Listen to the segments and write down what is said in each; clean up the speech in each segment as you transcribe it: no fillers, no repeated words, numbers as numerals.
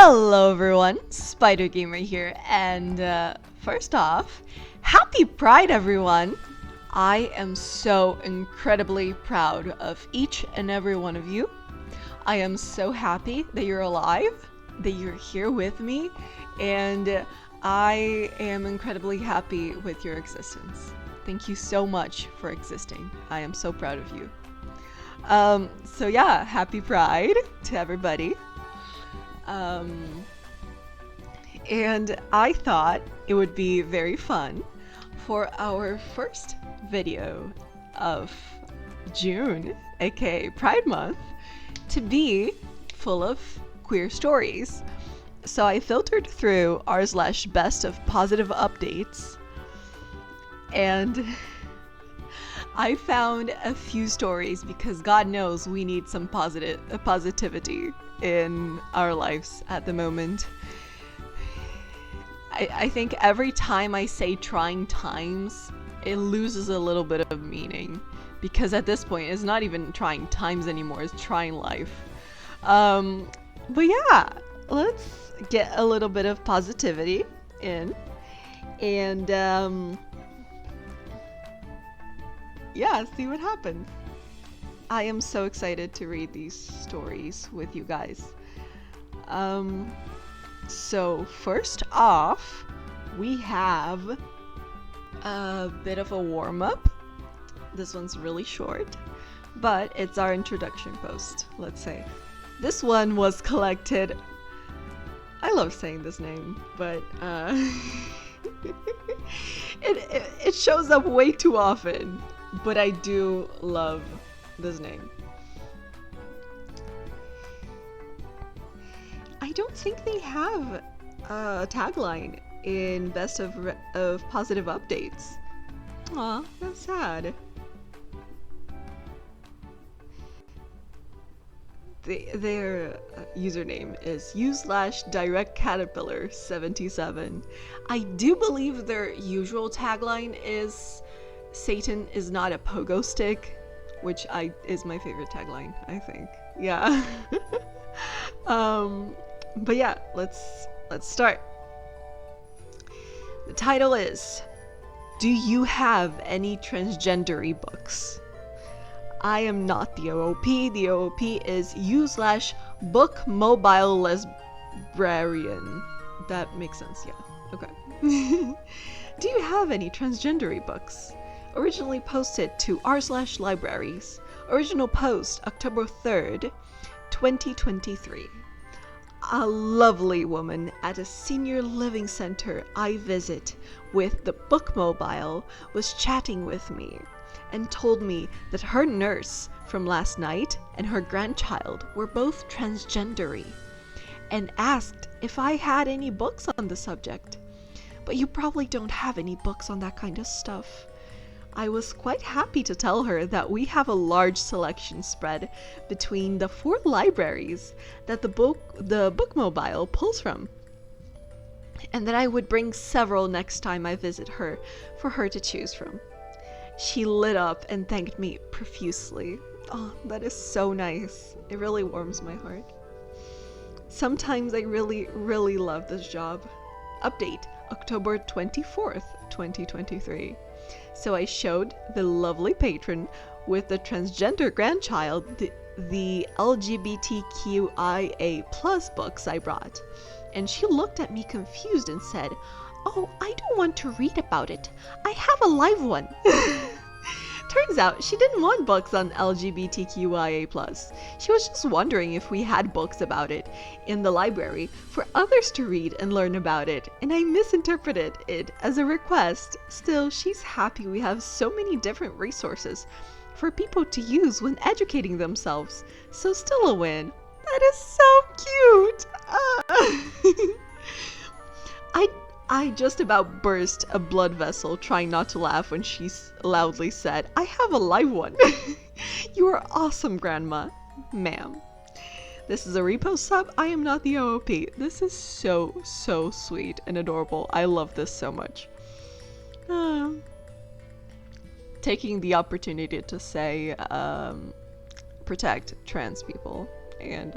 Hello everyone, Spider Gamer here, and first off, happy Pride everyone! I am so incredibly proud of each and every one of you. I am so happy that you're alive, that you're here with me, and I am incredibly happy with your existence. Thank you so much for existing. I am so proud of you. So yeah, happy Pride to everybody. And I thought it would be very fun for our first video of June, aka Pride Month, to be full of queer stories. So I filtered through r/bestofpositiveupdates and I found a few stories because God knows we need some positivity in our lives at the moment. I think every time I say trying times, it loses a little bit of meaning because at this point it's not even trying times anymore, it's trying life. But yeah, let's get a little bit of positivity in and yeah, see what happens. I am so excited to read these stories with you guys. So first off, we have a bit of a warm-up. This one's really short, but it's our introduction post, let's say. This one was collected... I love saying this name, but it shows up way too often. But I do love this name. I don't think they have a tagline in Best of Positive Updates. Aw, that's sad. Their username is u/directcaterpillar77. I do believe their usual tagline is Satan is not a pogo stick, which is my favorite tagline, I think. Yeah. But yeah, let's start. The title is, Do You Have Any Transgendery Books? I am not the OOP. The OOP is u/bookmobile-lesbrarian. That makes sense, yeah. Okay. Do you have any transgendery books? Originally posted to r/libraries. Original post October 3rd, 2023. A lovely woman at a senior living center I visit with the bookmobile was chatting with me and told me that her nurse from last night and her grandchild were both transgendery and asked if I had any books on the subject. But you probably don't have any books on that kind of stuff. I was quite happy to tell her that we have a large selection spread between the 4 libraries that the bookmobile pulls from, and that I would bring several next time I visit her for her to choose from. She lit up and thanked me profusely. Oh, that is so nice. It really warms my heart. Sometimes I really, really love this job. Update, October 24th, 2023. So I showed the lovely patron with the transgender grandchild the LGBTQIA+ books I brought, and she looked at me confused and said, "Oh, I don't want to read about it. I have a live one." Turns out she didn't want books on LGBTQIA+. She was just wondering if we had books about it in the library for others to read and learn about it, and I misinterpreted it as a request. Still, she's happy we have so many different resources for people to use when educating themselves, so still a win. That is so cute! I just about burst a blood vessel trying not to laugh when she loudly said, "I have a live one." You are awesome, Grandma. Ma'am. This is a repost sub. I am not the OOP. This is so, so sweet and adorable. I love this so much. Taking the opportunity to say, protect trans people and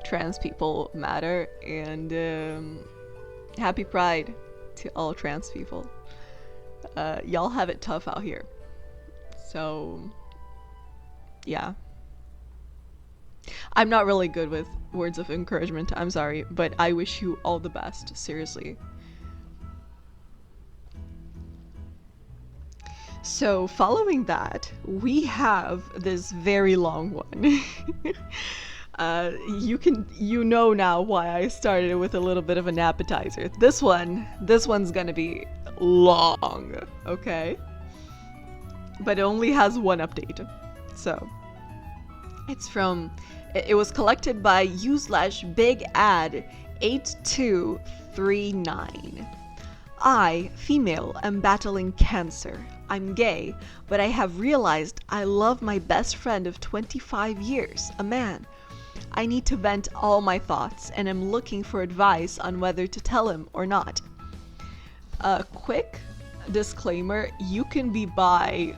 trans people matter, and happy Pride to all trans people. Y'all have it tough out here. So, yeah. I'm not really good with words of encouragement, I'm sorry, but I wish you all the best, seriously. So, following that, we have this very long one. You know now why I started with a little bit of an appetizer. This one's gonna be long, okay? But it only has one update. So, it was collected by u/big-ad8239. I, female, am battling cancer. I'm gay, but I have realized I love my best friend of 25 years, a man. I need to vent all my thoughts and am looking for advice on whether to tell him or not. A quick disclaimer, you can be bi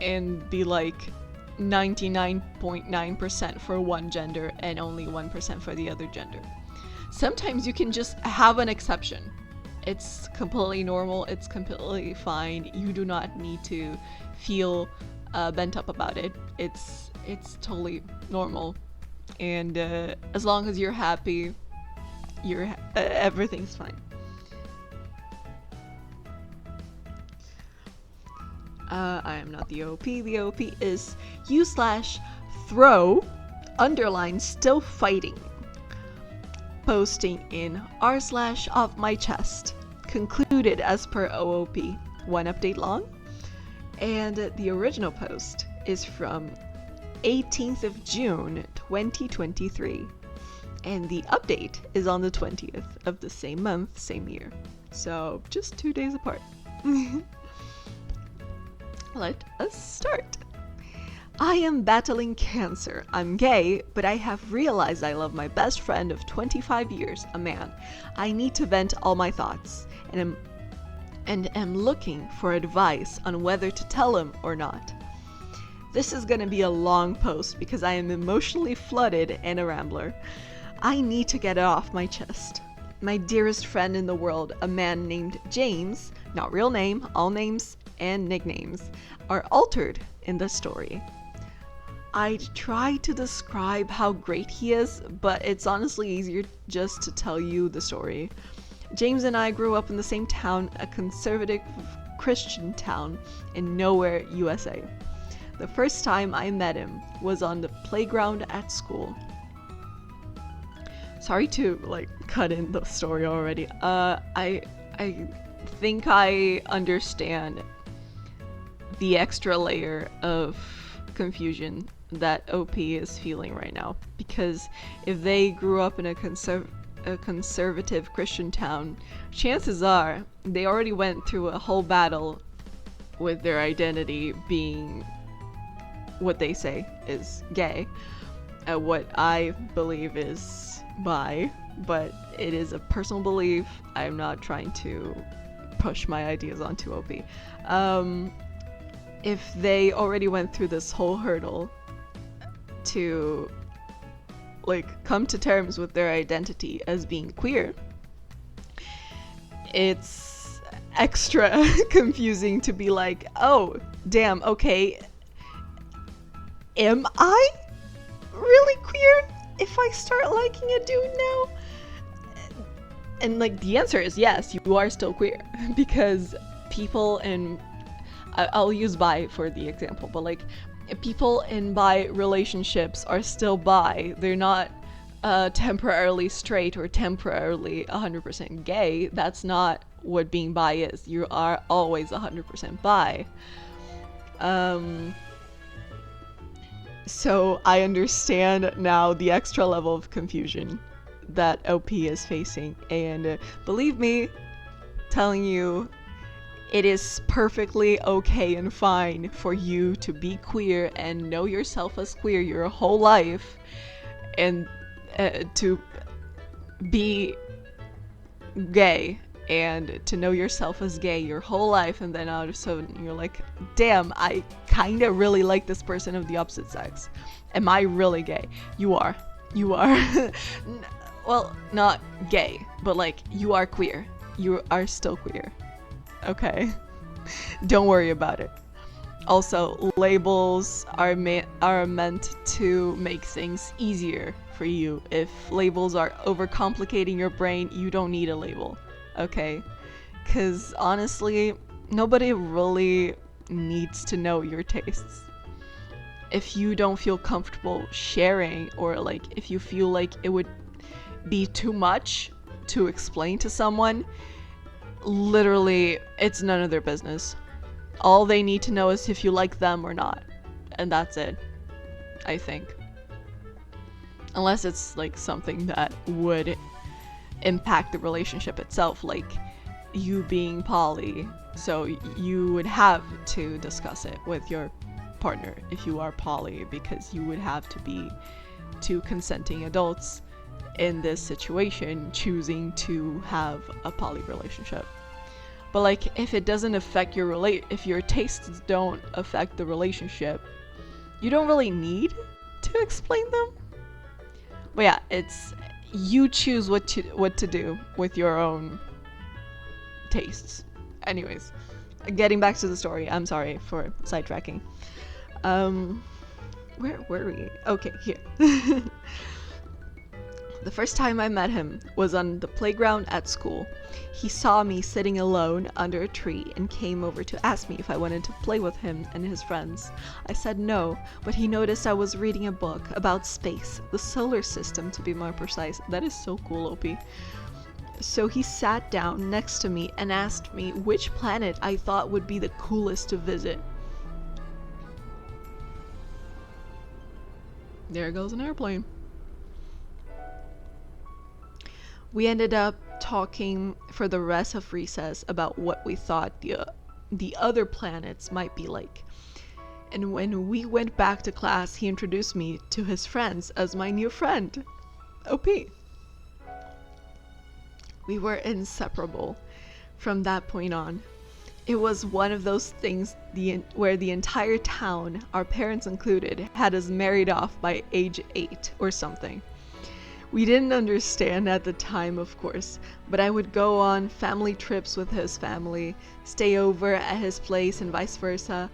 and be like 99.9% for one gender and only 1% for the other gender. Sometimes you can just have an exception. It's completely normal, it's completely fine. You do not need to feel bent up about it. It's totally normal. And as long as you're happy, everything's fine. I am not the OP. The OP is u/throw_still fighting. Posting in r/off my chest. Concluded as per OOP. One update long. And the original post is from 18th of June 2023. And the update is on the 20th of the same month, same year. So just 2 days apart. Let us start. I am battling cancer. I'm gay, but I have realized I love my best friend of 25 years, a man. I need to vent all my thoughts and am looking for advice on whether to tell him or not. This is going to be a long post because I am emotionally flooded and a rambler. I need to get it off my chest. My dearest friend in the world, a man named James, not real name, all names and nicknames, are altered in the story. I'd try to describe how great he is, but it's honestly easier just to tell you the story. James and I grew up in the same town, a conservative Christian town in nowhere, USA. The first time I met him was on the playground at school. Sorry to cut in the story already. I think I understand the extra layer of confusion that OP is feeling right now, because if they grew up in a conservative Christian town, chances are they already went through a whole battle with their identity being what they say is gay, what I believe is bi, but it is a personal belief. I'm not trying to push my ideas onto OP. If they already went through this whole hurdle to come to terms with their identity as being queer, it's extra confusing to be like, oh damn, okay, am I really queer if I start liking a dude now? And the answer is yes, you are still queer, because people in I'll use bi for the example, but people in bi relationships are still bi. They're not temporarily straight or temporarily 100% gay. That's not what being bi is. You are always 100% bi. So I understand now the extra level of confusion that OP is facing, and believe me, telling you, it is perfectly okay and fine for you to be queer and know yourself as queer your whole life, and to be gay and to know yourself as gay your whole life, and then all of a sudden you're like, damn, I kinda really like this person of the opposite sex. Am I really gay? You are. You are, well, not gay, but like, you are queer. You are still queer. Okay? Don't worry about it. Also, labels are meant to make things easier for you. If labels are overcomplicating your brain, you don't need a label. Okay? Because honestly, nobody really needs to know your tastes. If you don't feel comfortable sharing, or like if you feel like it would be too much to explain to someone, literally, it's none of their business. All they need to know is if you like them or not. And that's it, I think. Unless it's like something that would impact the relationship itself, like you being poly. So you would have to discuss it with your partner if you are poly, because you would have to be two consenting adults in this situation choosing to have a poly relationship. But like, if it doesn't affect your if your tastes don't affect the relationship, you don't really need to explain them. But yeah, it's you choose what to do with your own tastes. Anyways, getting back to the story. I'm sorry for sidetracking. Where were we? Okay, here. The first time I met him was on the playground at school. He saw me sitting alone under a tree and came over to ask me if I wanted to play with him and his friends. I said no, but he noticed I was reading a book about space, the solar system to be more precise. That is so cool, OP. So he sat down next to me and asked me which planet I thought would be the coolest to visit. There goes an airplane. We ended up talking for the rest of recess about what we thought the other planets might be like. And when we went back to class, he introduced me to his friends as my new friend, OP. We were inseparable from that point on. It was one of those things where the entire town, our parents included, had us married off by age 8 or something. We didn't understand at the time, of course, but I would go on family trips with his family, stay over at his place and vice versa,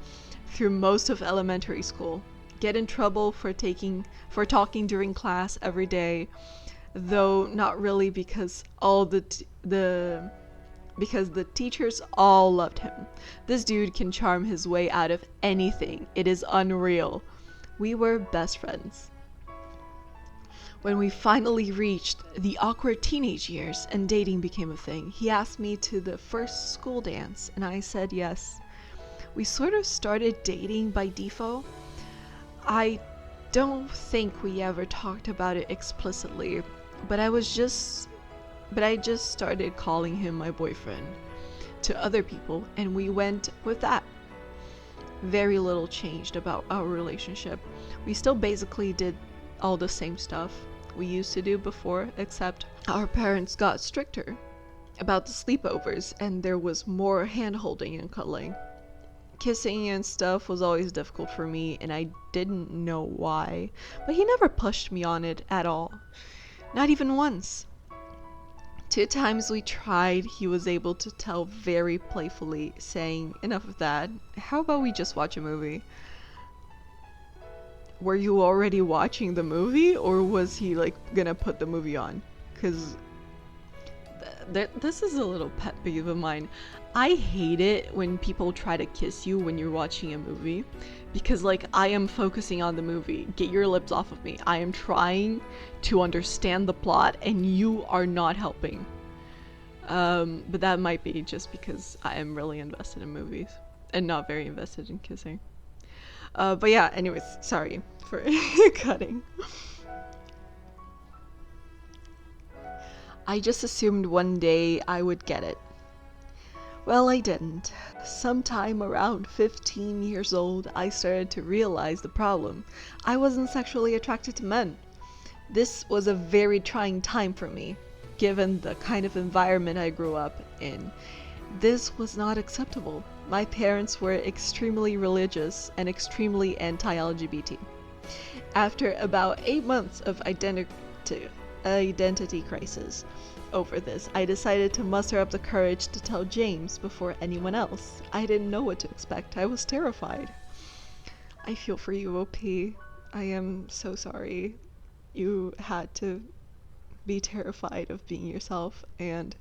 through most of elementary school, get in trouble for talking during class every day, though not really, because because the teachers all loved him. This dude can charm his way out of anything. It is unreal. We were best friends. When we finally reached the awkward teenage years and dating became a thing, he asked me to the first school dance, and I said yes. We sort of started dating by default. I don't think we ever talked about it explicitly, but I just started calling him my boyfriend to other people, and we went with that. Very little changed about our relationship. We still basically did all the same stuff we used to do before, except our parents got stricter about the sleepovers and there was more hand-holding and cuddling. Kissing and stuff was always difficult for me, and I didn't know why, but he never pushed me on it at all. Not even once. 2 times we tried, he was able to tell very playfully, saying, "Enough of that. How about we just watch a movie?" Were you already watching the movie, or was he like gonna put the movie on? Because this is a little pet peeve of mine. I hate it when people try to kiss you when you're watching a movie, because like, I am focusing on the movie. Get your lips off of me. I am trying to understand the plot and you are not helping. But that might be just because I am really invested in movies and not very invested in kissing. But yeah, anyways, sorry for cutting. I just assumed one day I would get it. Well, I didn't. Sometime around 15 years old, I started to realize the problem. I wasn't sexually attracted to men. This was a very trying time for me, given the kind of environment I grew up in. This was not acceptable. My parents were extremely religious and extremely anti-LGBT. After about 8 months of identity crisis over this, I decided to muster up the courage to tell James before anyone else. I didn't know what to expect. I was terrified. I feel for you, OP. I am so sorry you had to be terrified of being yourself. And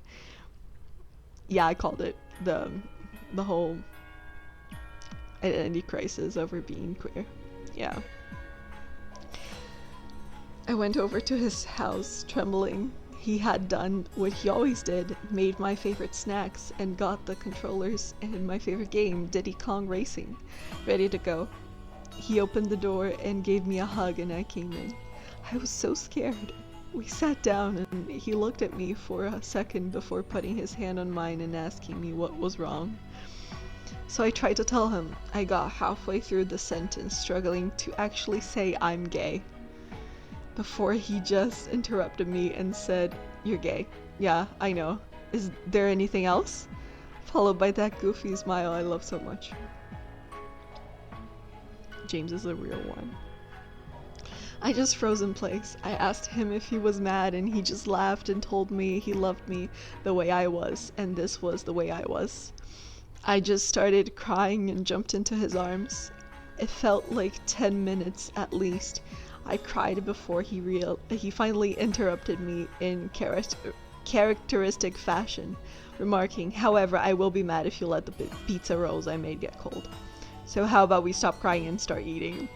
yeah, I called it the whole identity crisis over being queer. Yeah. I went over to his house trembling. He had done what he always did, made my favorite snacks, and got the controllers and my favorite game, Diddy Kong Racing, ready to go. He opened the door and gave me a hug, and I came in. I was so scared. We sat down and he looked at me for a second before putting his hand on mine and asking me what was wrong. So I tried to tell him. I got halfway through the sentence, struggling to actually say I'm gay, before he just interrupted me and said, "You're gay. Yeah, I know. Is there anything else?" Followed by that goofy smile I love so much. James is a real one. I just froze in place. I asked him if he was mad, and he just laughed and told me he loved me the way I was, and this was the way I was. I just started crying and jumped into his arms. It felt like 10 minutes at least. I cried before he finally interrupted me in characteristic fashion, remarking, "However, I will be mad if you let the pizza rolls I made get cold. So how about we stop crying and start eating?"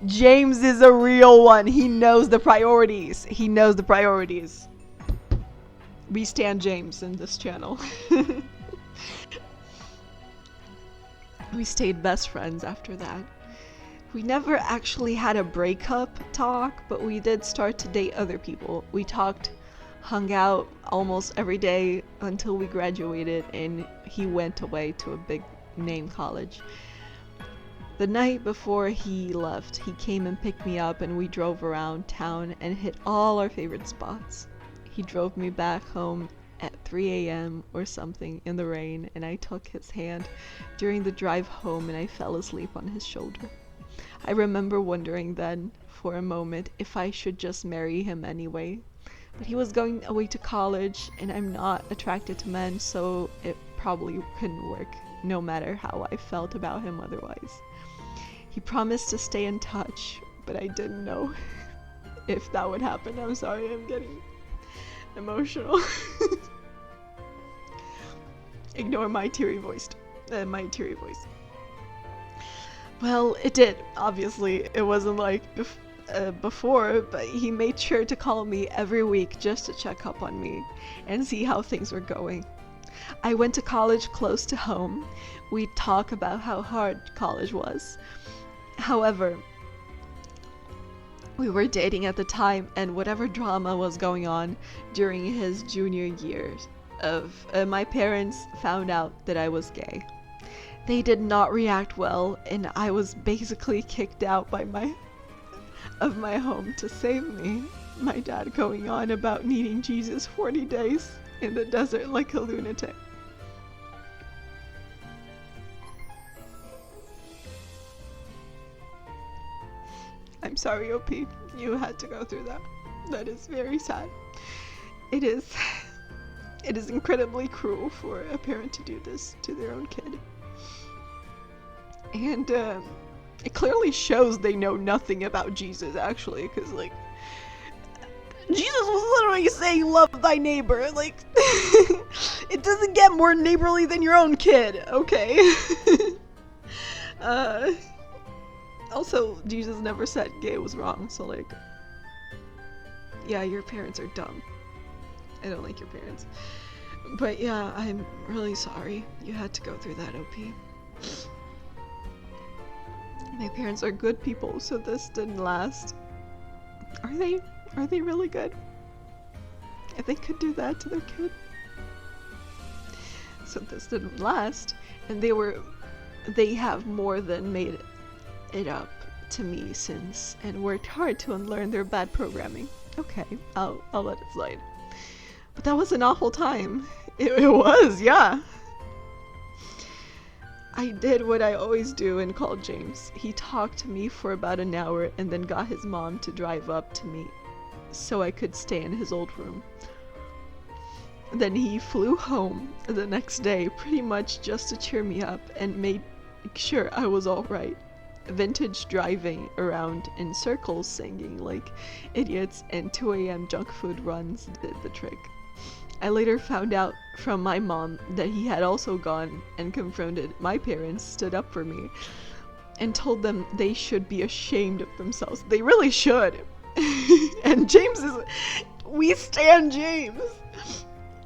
James is a real one. He knows the priorities. He knows the priorities. We stand James in this channel. We stayed best friends after that. We never actually had a breakup talk, but we did start to date other people. We talked, hung out almost every day until we graduated and he went away to a big name college. The night before he left, he came and picked me up and we drove around town and hit all our favorite spots. He drove me back home at 3 a.m. or something in the rain, and I took his hand during the drive home and I fell asleep on his shoulder. I remember wondering then, for a moment, if I should just marry him anyway. But he was going away to college, and I'm not attracted to men, so it probably couldn't work, no matter how I felt about him otherwise. He promised to stay in touch, but I didn't know if that would happen. I'm sorry, I'm getting emotional. Ignore my teary voice. Well, it did. Obviously, it wasn't like before, but he made sure to call me every week just to check up on me and see how things were going. I went to college close to home. We'd talk about how hard college was. However, we were dating at the time, and whatever drama was going on during his junior years my parents found out that I was gay. They did not react well, and I was basically kicked out by my home to save me. My dad going on about needing Jesus 40 days in the desert like a lunatic. I'm sorry, OP. You had to go through that. That is very sad. It is incredibly cruel for a parent to do this to their own kid. And it clearly shows they know nothing about Jesus, actually, because, like, Jesus was literally saying, "Love thy neighbor." Like, it doesn't get more neighborly than your own kid, okay? Also, Jesus never said gay was wrong, so, like, yeah, your parents are dumb. I don't like your parents. But yeah, I'm really sorry you had to go through that, OP. My parents are good people, so this didn't last. Are they? Are they really good? If they could do that to their kid? So this didn't last, and they have more than made it up to me since, and worked hard to unlearn their bad programming. Okay, I'll let it slide. But that was an awful time. It was, yeah. I did what I always do and called James. He talked to me for about an hour and then got his mom to drive up to me so I could stay in his old room. Then he flew home the next day pretty much just to cheer me up and made sure I was alright. Vintage driving around in circles singing like idiots and 2 a.m. junk food runs did the trick. I later found out from my mom that he had also gone and confronted my parents, stood up for me, and told them they should be ashamed of themselves. They really should. And we stand James.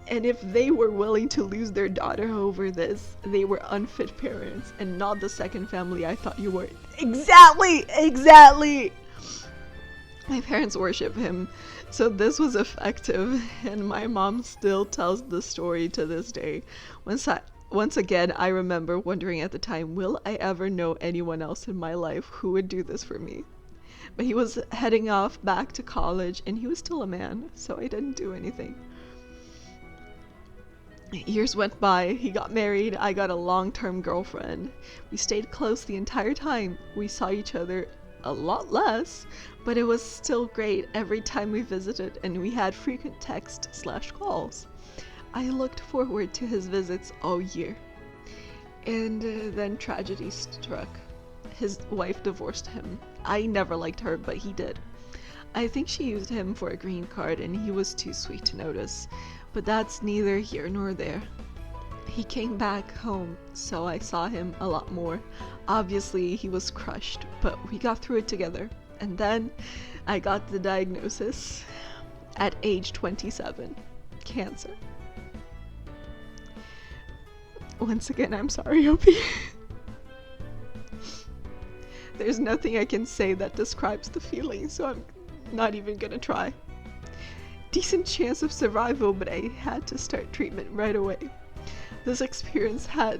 And if they were willing to lose their daughter over this, they were unfit parents and not the second family I thought you were. Exactly! My parents worship him, so this was effective, and my mom still tells the story to this day. Once again, I remember wondering at the time, will I ever know anyone else in my life who would do this for me? But he was heading off back to college, and he was still a man, so I didn't do anything. Years went by, he got married, I got a long-term girlfriend. We stayed close the entire time. We saw each other a lot less, but it was still great every time we visited, and we had frequent text/calls. I looked forward to his visits all year. And then tragedy struck. His wife divorced him. I never liked her, but he did. I think she used him for a green card, and he was too sweet to notice. But that's neither here nor there. He came back home, so I saw him a lot more. Obviously, he was crushed, but we got through it together. And then I got the diagnosis at age 27. Cancer. Once again, I'm sorry, Opie. There's nothing I can say that describes the feeling, so I'm not even gonna try. Decent chance of survival, but I had to start treatment right away. This experience has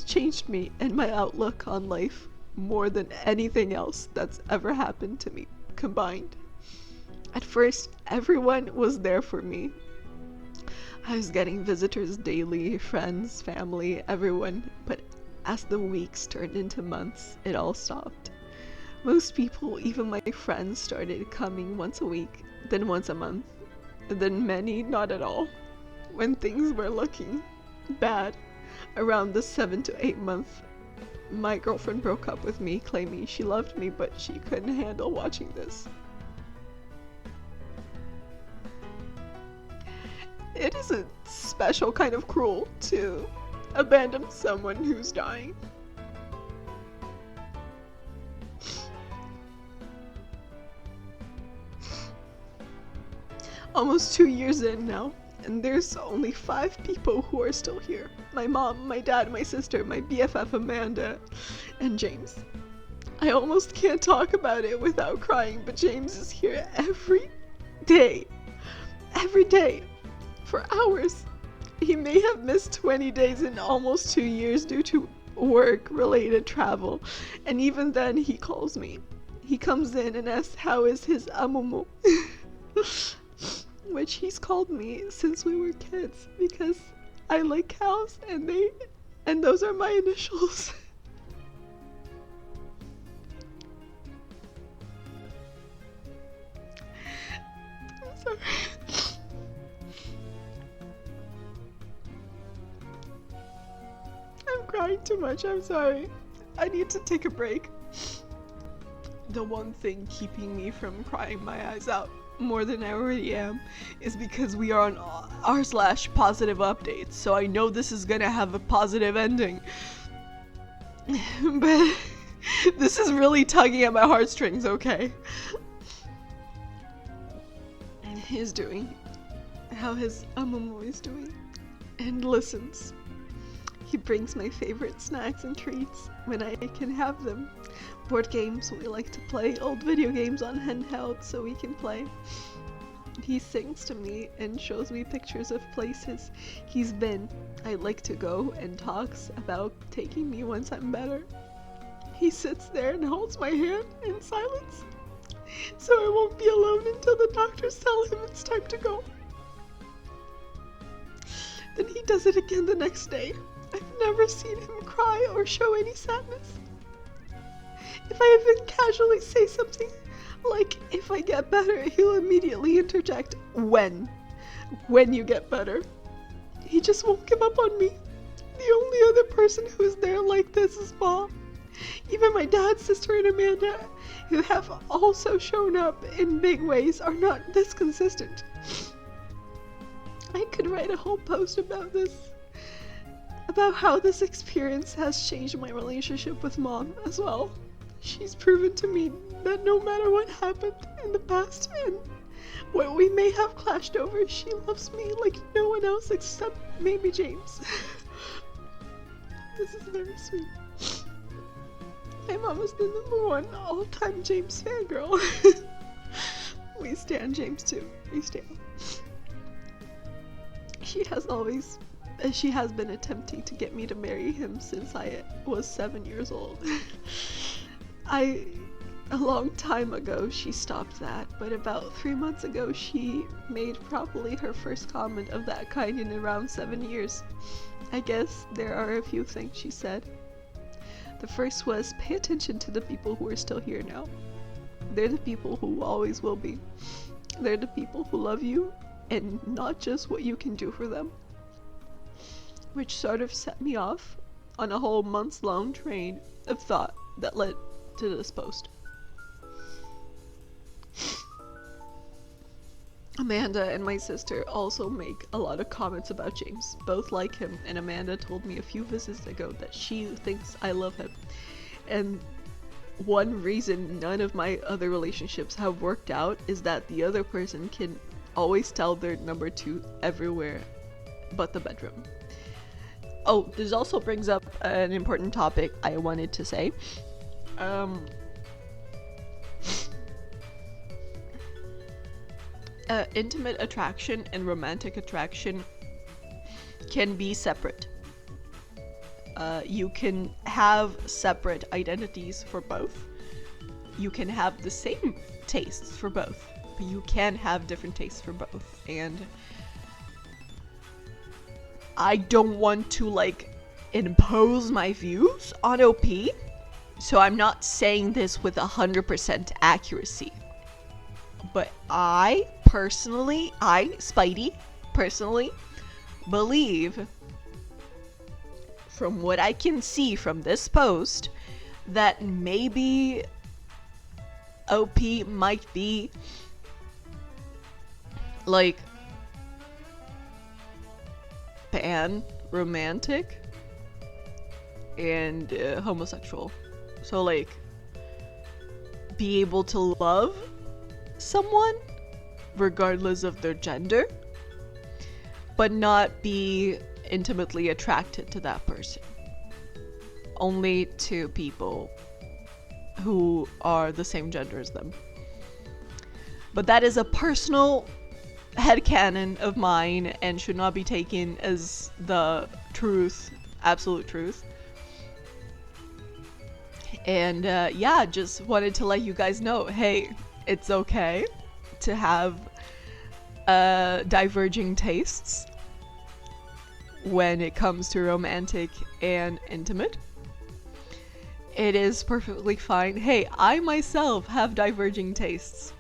changed me and my outlook on life more than anything else that's ever happened to me combined. At first, everyone was there for me. I was getting visitors daily, friends, family, everyone, but as the weeks turned into months, it all stopped. Most people, even my friends, started coming once a week, then once a month, then many not at all. When things were looking bad, around the 7 to 8 month, my girlfriend broke up with me, claiming she loved me, but she couldn't handle watching this. It is a special kind of cruel to abandon someone who's dying. Almost 2 years in now, and there's only 5 people who are still here. My mom, my dad, my sister, my BFF Amanda, and James. I almost can't talk about it without crying, but James is here every day, for hours. He may have missed 20 days in almost 2 years due to work-related travel, and even then he calls me. He comes in and asks how is his amumu. Which he's called me since we were kids because I like cows and those are my initials. I'm sorry. I'm crying too much, I'm sorry. I need to take a break. The one thing keeping me from crying my eyes out more than I already am is because we are on r/positive-updates, so I know this is gonna have a positive ending. But this is really tugging at my heartstrings, okay? And how his amumu is doing, and listens. He brings my favorite snacks and treats when I can have them. Board games, we like to play old video games on handheld so we can play. He sings to me and shows me pictures of places he's been I'd like to go and talks about taking me once I'm better. He sits there and holds my hand in silence so I won't be alone until the doctors tell him it's time to go. Then he does it again the next day. I've never seen him cry or show any sadness. If I even casually say something like, if I get better, he'll immediately interject, when you get better. He just won't give up on me. The only other person who's there like this is Mom. Even my dad, sister, and Amanda, who have also shown up in big ways, are not this consistent. I could write a whole post about this, about how this experience has changed my relationship with Mom as well. She's proven to me that no matter what happened in the past and what we may have clashed over, she loves me like no one else except maybe James. This is very sweet. My mom is the #1 all-time James fangirl. We stan James too. We stan. She has been attempting to get me to marry him since I was 7 years old. A long time ago she stopped that, but about 3 months ago she made probably her first comment of that kind in around 7 years. I guess there are a few things she said. The first was, pay attention to the people who are still here now. They're the people who always will be. They're the people who love you and not just what you can do for them. Which sort of set me off on a whole months-long train of thought that led to this post. Amanda and my sister also make a lot of comments about James. Both like him, and Amanda told me a few visits ago that she thinks I love him. And one reason none of my other relationships have worked out is that the other person can always tell they're number 2 everywhere but the bedroom. Oh, this also brings up an important topic I wanted to say. Intimate attraction and romantic attraction can be separate. You can have separate identities for both. You can have the same tastes for both, but you can have different tastes for both. And I don't want to impose my views on OP, so I'm not saying this with 100% accuracy. But I personally, Spidey, personally believe, from what I can see from this post, that maybe OP might be pan-romantic and homosexual. So be able to love someone regardless of their gender, but not be intimately attracted to that person. Only to people who are the same gender as them. But that is a personal headcanon of mine and should not be taken as the truth, absolute truth. And yeah, just wanted to let you guys know, hey, it's okay to have diverging tastes when it comes to romantic and intimate. It is perfectly fine. Hey, I myself have diverging tastes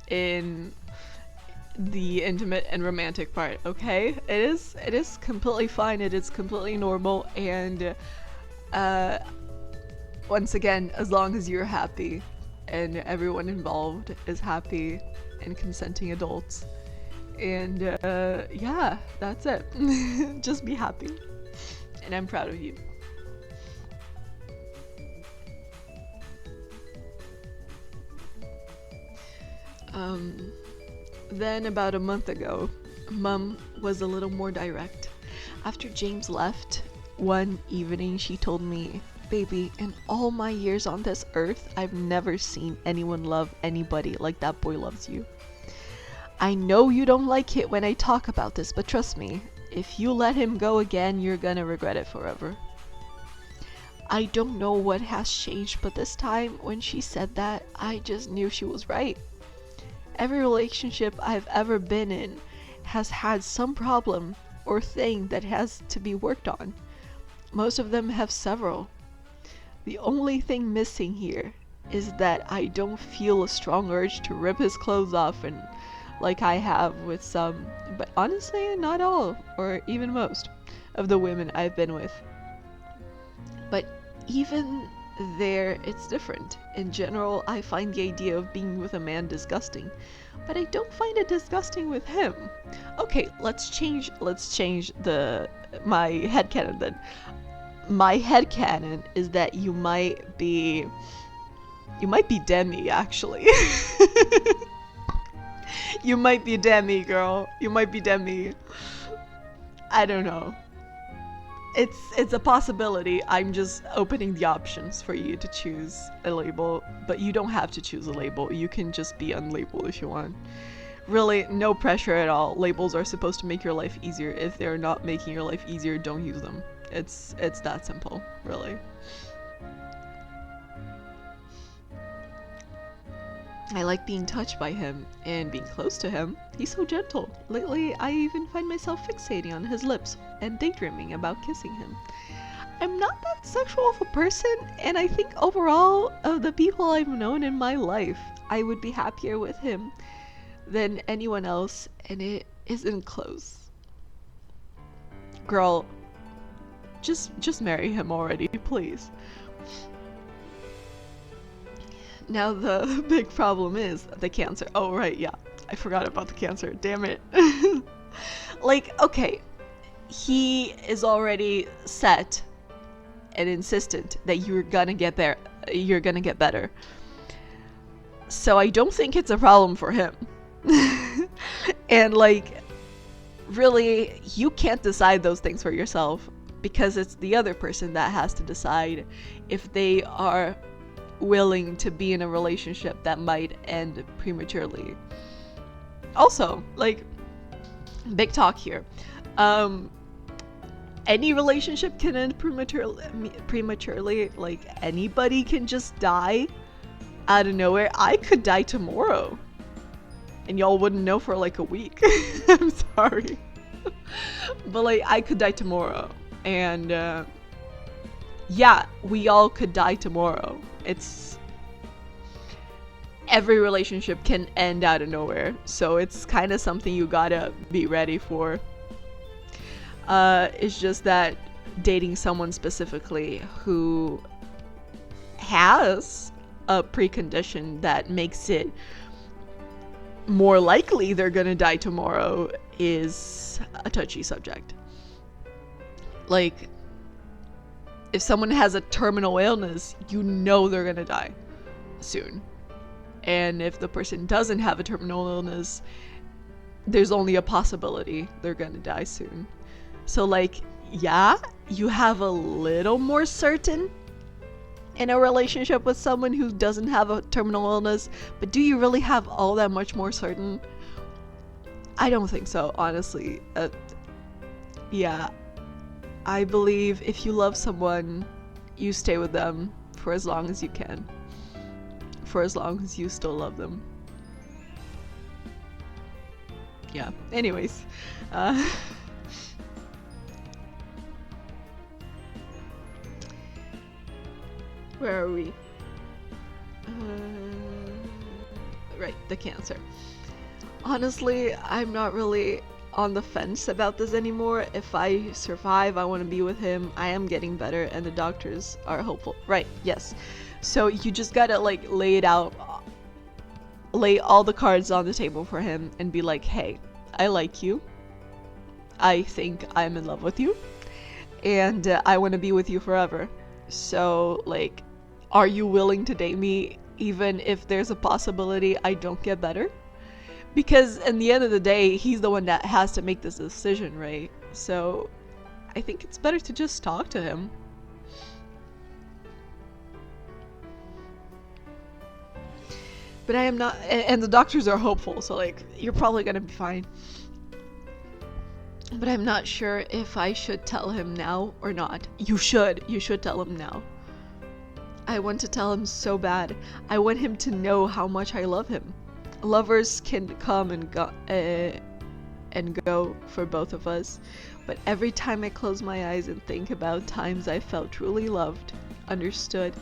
in the intimate and romantic part, okay? It is completely fine. It is completely normal, and once again, as long as you're happy and everyone involved is happy and consenting adults, and yeah, that's it. Just be happy, and I'm proud of you. Then about a month ago, Mum was a little more direct. After James left, one evening she told me, "Baby, in all my years on this earth, I've never seen anyone love anybody like that boy loves you. I know you don't like it when I talk about this, but trust me, if you let him go again, you're gonna regret it forever." I don't know what has changed, but this time when she said that, I just knew she was right. Every relationship I've ever been in has had some problem or thing that has to be worked on. Most of them have several. The only thing missing here is that I don't feel a strong urge to rip his clothes off and like I have with some, but honestly not all, or even most, of the women I've been with. But even there, it's different. In general, I find the idea of being with a man disgusting, but I don't find it disgusting with him. Okay, let's change my headcanon then. My headcanon is that you might be Demi, actually. You might be Demi, girl. You might be Demi. I don't know. It's a possibility. I'm just opening the options for you to choose a label, but you don't have to choose a label. You can just be unlabeled if you want. Really, no pressure at all. Labels are supposed to make your life easier. If they're not making your life easier, don't use them. It's that simple, really. I like being touched by him and being close to him. He's so gentle. Lately, I even find myself fixating on his lips and daydreaming about kissing him. I'm not that sexual of a person, and I think overall, of the people I've known in my life, I would be happier with him than anyone else, and it isn't close. Girl, just marry him already, please. Now the big problem is the cancer. Oh right, yeah. I forgot about the cancer. Damn it. Like, okay, he is already set and insistent that you're gonna get there. You're gonna get better. So I don't think it's a problem for him. And like, really, you can't decide those things for yourself, because it's the other person that has to decide if they are willing to be in a relationship that might end prematurely. Also, like, big talk here. Any relationship can end prematurely. Like, anybody can just die out of nowhere. I could die tomorrow, and y'all wouldn't know for like a week. I'm sorry. But like, I could die tomorrow, and yeah, we all could die tomorrow. Every relationship can end out of nowhere, so it's kind of something you gotta be ready for. It's just that dating someone specifically who has a precondition that makes it more likely they're gonna die tomorrow is a touchy subject. Like, if someone has a terminal illness, you know they're gonna die soon. And if the person doesn't have a terminal illness, there's only a possibility they're gonna die soon. So like, yeah, you have a little more certain in a relationship with someone who doesn't have a terminal illness, but do you really have all that much more certain? I don't think so, honestly. Yeah. I believe if you love someone, you stay with them for as long as you can. For as long as you still love them. Yeah, anyways. Where are we? Right, the cancer. Honestly, I'm not really on the fence about this anymore. If I survive, I want to be with him. I am getting better, and the doctors are hopeful. Right, yes. So you just gotta like lay it out, lay all the cards on the table for him and be like, hey, I like you. I think I'm in love with you, and I want to be with you forever. So like, are you willing to date me even if there's a possibility I don't get better? Because in the end of the day, he's the one that has to make this decision, right? So I think it's better to just talk to him. But I am not, and the doctors are hopeful, so like, you're probably gonna be fine. But I'm not sure if I should tell him now or not. You should tell him now. I want to tell him so bad. I want him to know how much I love him. Lovers can come and go, and go for both of us. But every time I close my eyes and think about times I felt truly loved, understood,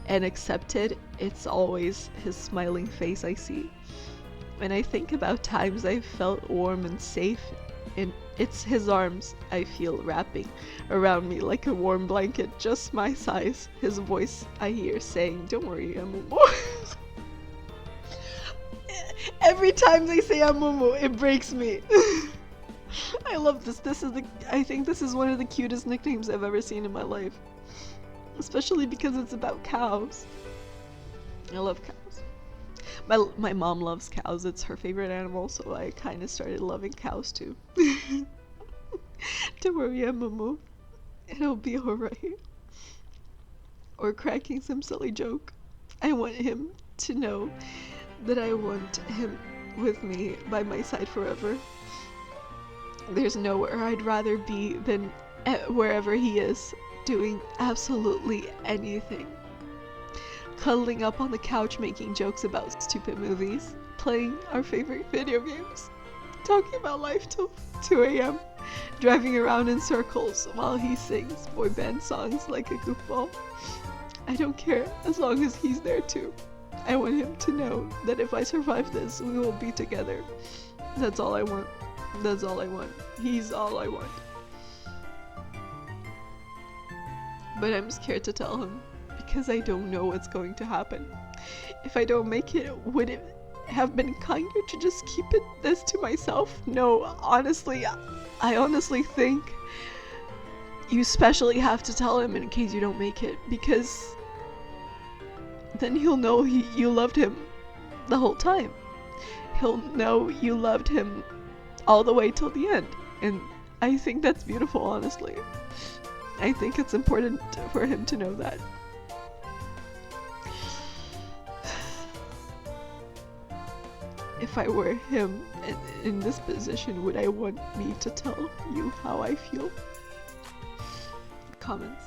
and accepted, it's always his smiling face I see. When I think about times I felt warm and safe, and it's his arms I feel wrapping around me like a warm blanket, just my size. His voice I hear saying, "Don't worry, Amumu." Every time they say Amumu, it breaks me. I love this. I think this is one of the cutest nicknames I've ever seen in my life. Especially because it's about cows. I love cows. My mom loves cows. It's her favorite animal, so I kind of started loving cows too. Don't worry, Amumu. It'll be alright. Or cracking some silly joke. I want him to know that I want him with me by my side forever. There's nowhere I'd rather be than wherever he is, doing absolutely anything. Cuddling up on the couch making jokes about stupid movies, playing our favorite video games, talking about life till 2 a.m., driving around in circles while he sings boy band songs like a goofball. I don't care as long as he's there too. I want him to know that if I survive this, we will be together. That's all I want. That's all I want. He's all I want. But I'm scared to tell him because I don't know what's going to happen. If I don't make it, would it have been kinder to just keep this to myself? No, honestly, I honestly think you especially have to tell him in case you don't make it, because then he'll know you loved him the whole time. He'll know you loved him all the way till the end. And I think that's beautiful, honestly. I think it's important for him to know that. If I were him in this position, would I want me to tell you how I feel? Comments.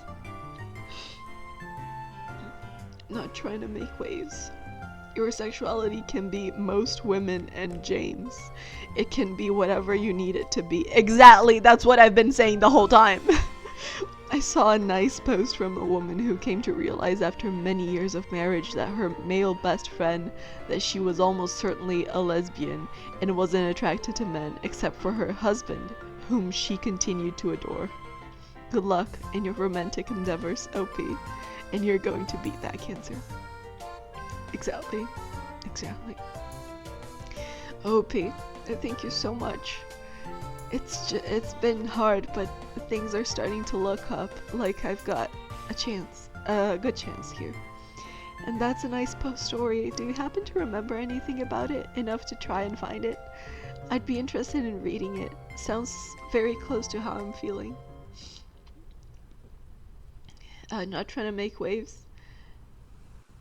Not trying to make waves. Your sexuality can be most women and James. It can be whatever you need it to be. Exactly, that's what I've been saying the whole time. I saw a nice post from a woman who came to realize after many years of marriage that her male best friend, that she was almost certainly a lesbian and wasn't attracted to men except for her husband, whom she continued to adore. Good luck in your romantic endeavors, OP, and you're going to beat that cancer. Exactly. OP, thank you so much. It's been hard, but things are starting to look up like I've got a good chance here. And that's a nice post story. Do you happen to remember anything about it enough to try and find it? I'd be interested in reading it. Sounds very close to how I'm feeling. Not trying to make waves.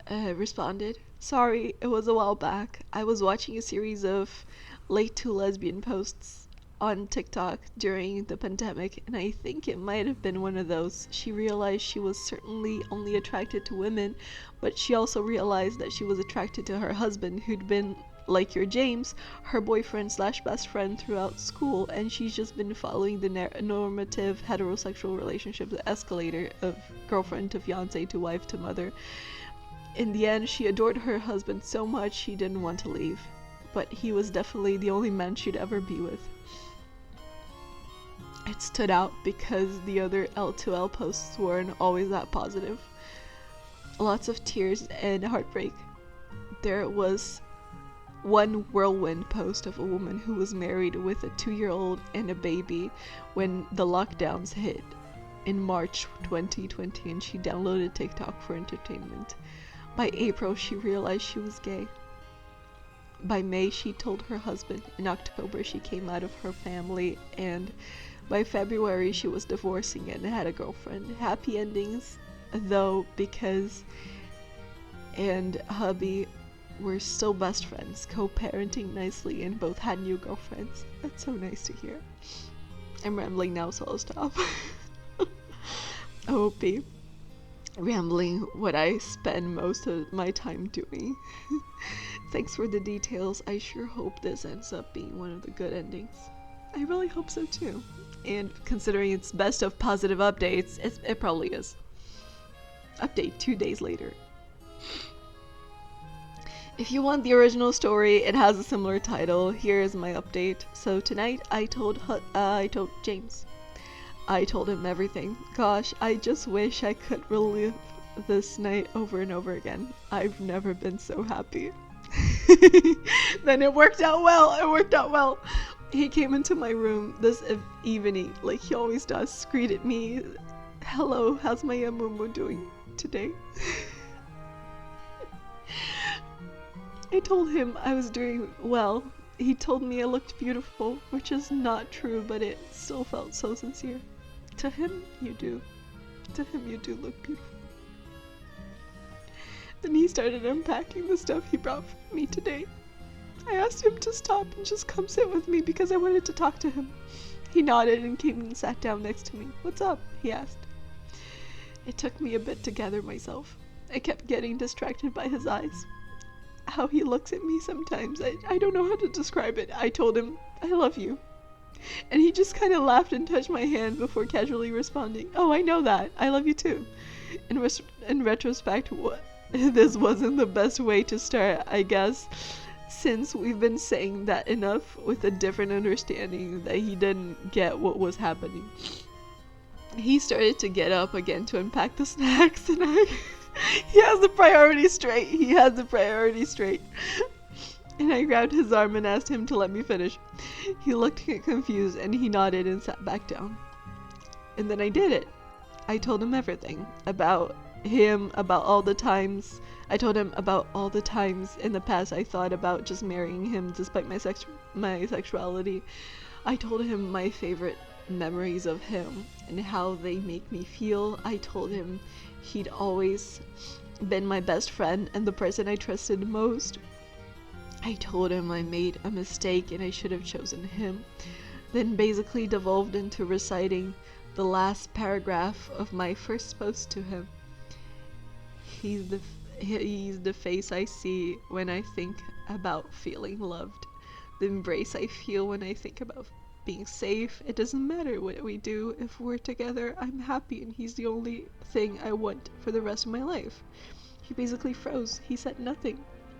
Responded. Sorry, it was a while back. I was watching a series of late to lesbian posts on TikTok during the pandemic, and I think it might have been one of those. She realized she was certainly only attracted to women, but she also realized that she was attracted to her husband, who'd been, like your James, her boyfriend / best friend throughout school, and she's just been following the normative heterosexual relationship escalator of girlfriend to fiance to wife to mother. In the end, she adored her husband so much she didn't want to leave, but he was definitely the only man she'd ever be with. It stood out because the other L2L posts weren't always that positive. Lots of tears and heartbreak. There was one whirlwind post of a woman who was married with a 2-year-old and a baby when the lockdowns hit in March 2020, and she downloaded TikTok for entertainment. By April, she realized she was gay. By May, she told her husband. In October, she came out of her family, and by February, she was divorcing and had a girlfriend. Happy endings, though, because and hubby were still best friends, co-parenting nicely, and both had new girlfriends. That's so nice to hear. I'm rambling now, so I'll stop. OP. Rambling, what I spend most of my time doing. Thanks for the details. I sure hope this ends up being one of the good endings. I really hope so too. And considering it's best of positive updates, it probably is. Update 2 days later. If you want the original story, it has a similar title. Here is my update. So tonight I told James. I told him everything. Gosh, I just wish I could relive this night over and over again. I've never been so happy. Then it worked out well. He came into my room this evening, like he always does, greeted me. Hello, how's my Mumu doing today? I told him I was doing well. He told me I looked beautiful, which is not true, but it still felt so sincere. To him, you do. To him, you do look beautiful. Then he started unpacking the stuff he brought for me today. I asked him to stop and just come sit with me because I wanted to talk to him. He nodded and came and sat down next to me. What's up? He asked. It took me a bit to gather myself. I kept getting distracted by his eyes. How he looks at me sometimes, I don't know how to describe it. I told him, I love you. And he just kind of laughed and touched my hand before casually responding, oh, I know that. I love you too. In retrospect, this wasn't the best way to start, I guess, since we've been saying that enough with a different understanding that he didn't get what was happening. He started to get up again to unpack the snacks, and he has the priority straight. And I grabbed his arm and asked him to let me finish. He looked confused and he nodded and sat back down. And then I did it. I told him everything about him, about all the times. I told him about all the times in the past I thought about just marrying him despite my sexuality. I told him my favorite memories of him and how they make me feel. I told him he'd always been my best friend and the person I trusted most. I told him I made a mistake and I should have chosen him. Then basically devolved into reciting the last paragraph of my first post to him. He's the face I see when I think about feeling loved. The embrace I feel when I think about being safe. It doesn't matter what we do. If we're together, I'm happy and he's the only thing I want for the rest of my life. He basically froze. He said nothing.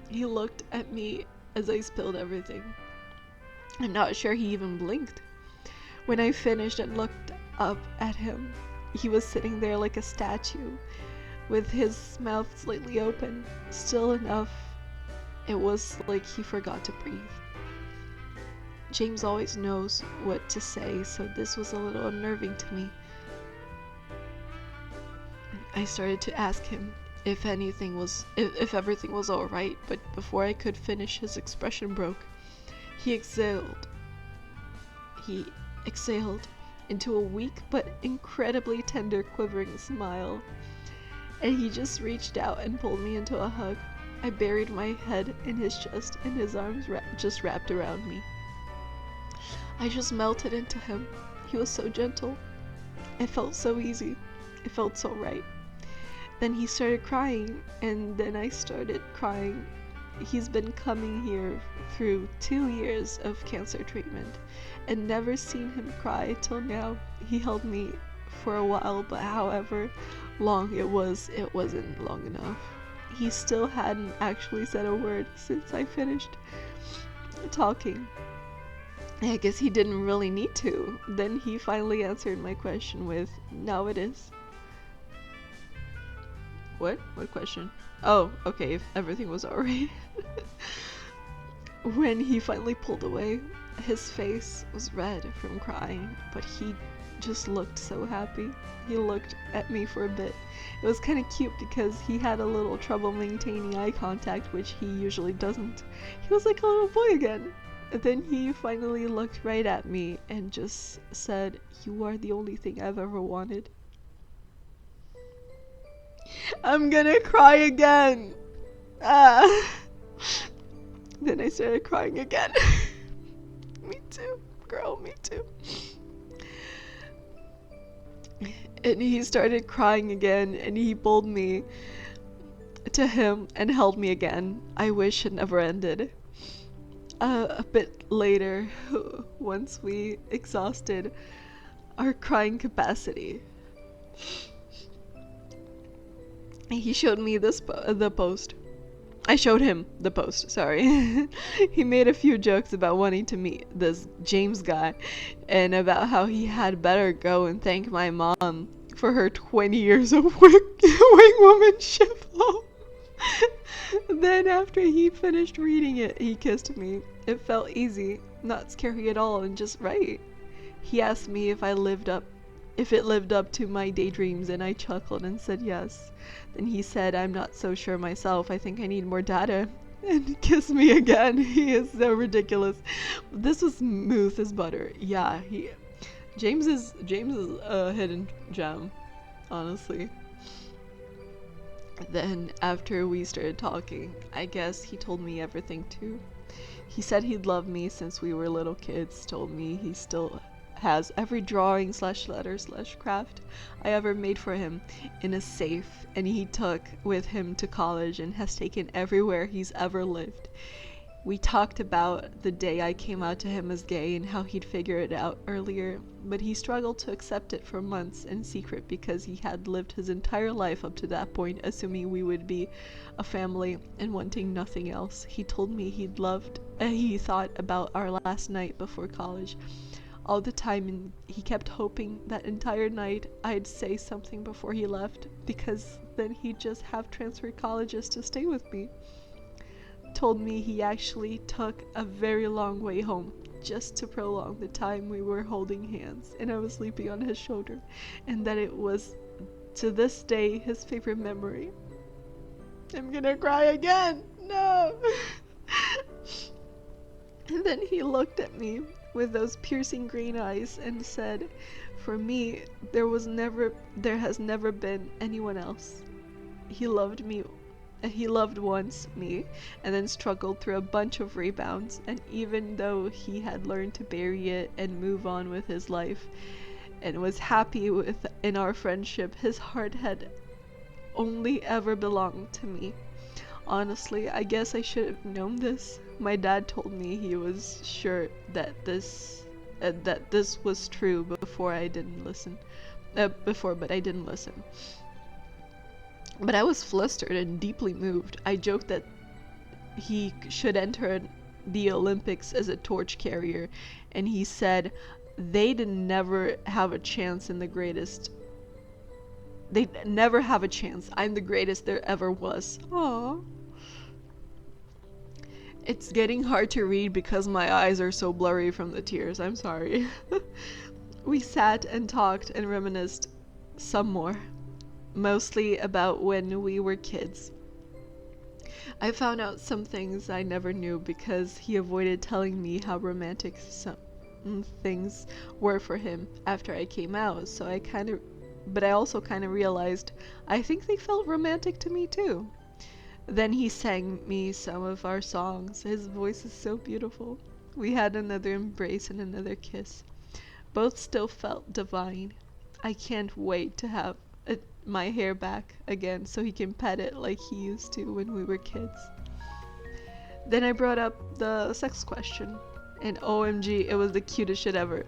He looked at me as I spilled everything. I'm not sure he even blinked. When I finished and looked up at him, he was sitting there like a statue, with his mouth slightly open, still enough. It was like he forgot to breathe. James always knows what to say, so this was a little unnerving to me. I started to ask him if everything was alright, but before I could finish, his expression broke. He exhaled into a weak but incredibly tender, quivering smile, and he just reached out and pulled me into a hug. I buried my head in his chest and his arms just wrapped around me. I just melted into him. He was so gentle. It felt so easy. It felt so right. Then he started crying, and then I started crying. He's been coming here through 2 years of cancer treatment and never seen him cry till now. He held me for a while, but however long it wasn't long enough. He still hadn't actually said a word since I finished talking. I guess he didn't really need to. Then he finally answered my question with, "Now it is." What? What question? Oh, okay, if everything was alright. When he finally pulled away, his face was red from crying, but he just looked so happy. He looked at me for a bit. It was kind of cute because he had a little trouble maintaining eye contact, which he usually doesn't. He was like a little boy again. Then he finally looked right at me and just said, "You are the only thing I've ever wanted." I'm gonna cry again. Then I started crying again. Me too, girl, me too. And he started crying again, and he pulled me to him and held me again. I wish it never ended. a bit later, once we exhausted our crying capacity, he showed me the post. I showed him the post, sorry. He made a few jokes about wanting to meet this James guy and about how he had better go and thank my mom for her 20 years of wingwomanship. Then after he finished reading it, he kissed me. It felt easy, not scary at all, and just right. He asked me if it lived up to my daydreams, and I chuckled and said yes. Then he said, I'm not so sure myself, I think I need more data. And kissed me again. He is so ridiculous. This was smooth as butter. Yeah, James is a hidden gem, honestly. Then after we started talking, I guess he told me everything too. He said he'd loved me since we were little kids, told me he still has every drawing / letter / craft I ever made for him in a safe, and he took with him to college and has taken everywhere he's ever lived. We talked about the day I came out to him as gay and how he'd figure it out earlier, but he struggled to accept it for months in secret because he had lived his entire life up to that point assuming we would be a family and wanting nothing else. He told me he thought about our last night before college all the time, and he kept hoping that entire night I'd say something before he left, because then he'd just have transferred colleges to stay with me. Told me he actually took a very long way home just to prolong the time we were holding hands and I was sleeping on his shoulder, and that it was to this day his favorite memory. I'm gonna cry again. No. And then he looked at me with those piercing green eyes and said, for me, there has never been anyone else. He loved once me, and then struggled through a bunch of rebounds, and even though he had learned to bury it and move on with his life and was happy in our friendship, his heart had only ever belonged to me. Honestly, I guess I should have known this. My dad told me he was sure that this was true but I didn't listen. But I was flustered and deeply moved. I joked that he should enter the Olympics as a torch carrier, and he said they'd never have a chance. I'm the greatest there ever was. Aww. It's getting hard to read because my eyes are so blurry from the tears. I'm sorry. We sat and talked and reminisced some more, mostly about when we were kids. I found out some things I never knew because he avoided telling me how romantic some things were for him after I came out, but I also kind of realized I think they felt romantic to me too. Then he sang me some of our songs. His voice is so beautiful. We had another embrace and another kiss. Both still felt divine. I can't wait to have my hair back again so he can pet it like he used to when we were kids. Then I brought up the sex question, and OMG, it was the cutest shit ever.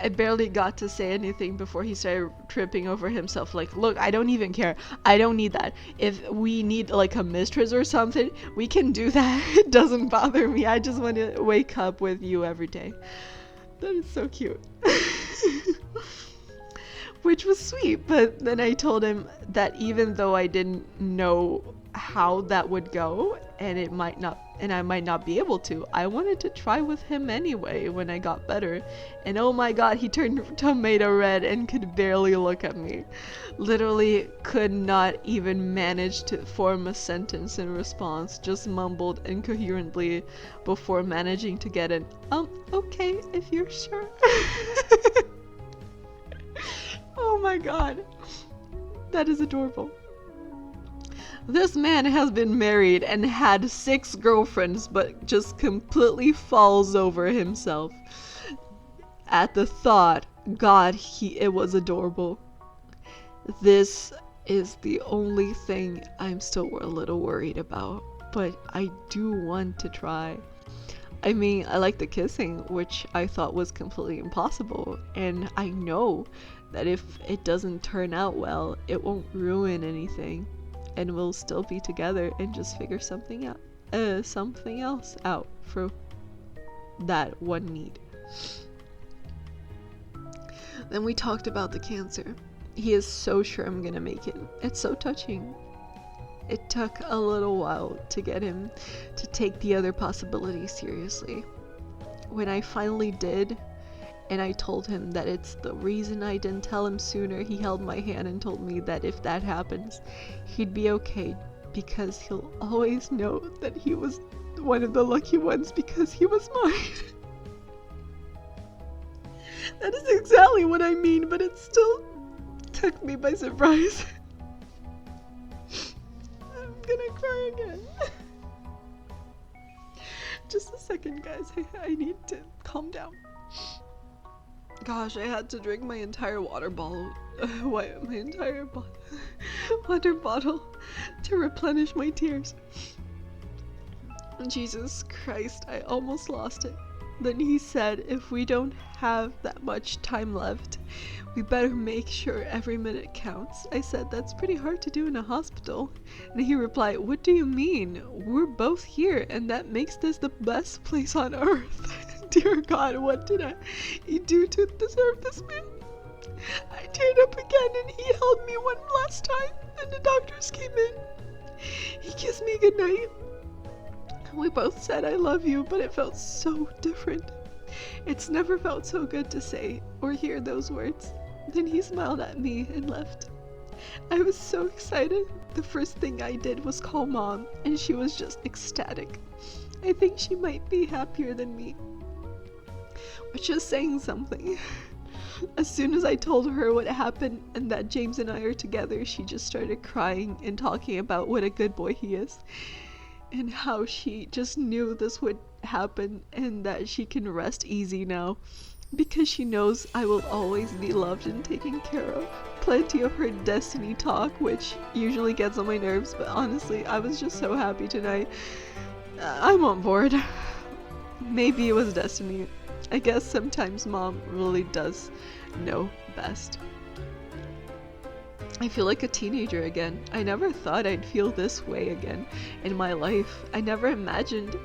I barely got to say anything before he started tripping over himself like, look, I don't even care. I don't need that. If we need like a mistress or something, we can do that. It doesn't bother me. I just want to wake up with you every day. That is so cute. Which was sweet, but then I told him that even though I didn't know how that would go, and I might not be able to, I wanted to try with him anyway when I got better. And oh my god, he turned tomato red and could barely look at me. Literally could not even manage to form a sentence in response, just mumbled incoherently before managing to get an okay, if you're sure. Oh my god, that is adorable. This man has been married and had 6 girlfriends, but just completely falls over himself at the thought. God, it was adorable. This is the only thing I'm still a little worried about, but I do want to try. I mean, I like the kissing, which I thought was completely impossible, and I know that if it doesn't turn out well, it won't ruin anything, and we'll still be together and just figure something else out for that one need. Then we talked about the cancer. He is so sure I'm gonna make it. It's so touching. It took a little while to get him to take the other possibilities seriously. When I finally did, and I told him that it's the reason I didn't tell him sooner, he held my hand and told me that if that happens, he'd be okay, because he'll always know that he was one of the lucky ones because he was mine. That is exactly what I mean, but it still took me by surprise. I'm gonna cry again. Just a second, guys. I need to calm down. Gosh, I had to drink my entire water bottle to replenish my tears. Jesus Christ, I almost lost it. Then he said if we don't have that much time left, we better make sure every minute counts. I said that's pretty hard to do in a hospital. And he replied, what do you mean? We're both here, and that makes this the best place on earth. Dear God, what did I do to deserve this man? I teared up again, and he held me one last time, and the doctors came in. He kissed me goodnight. We both said I love you, but it felt so different. It's never felt so good to say or hear those words. Then he smiled at me and left. I was so excited. The first thing I did was call Mom, and she was just ecstatic. I think she might be happier than me, which is saying something. As soon as I told her what happened and that James and I are together, she just started crying and talking about what a good boy he is, and how she just knew this would happen and that she can rest easy now because she knows I will always be loved and taken care of. Plenty of her destiny talk, which usually gets on my nerves, but honestly, I was just so happy tonight. I'm on board. Maybe it was destiny. I guess sometimes Mom really does know best. I feel like a teenager again. I never thought I'd feel this way again in my life. I never imagined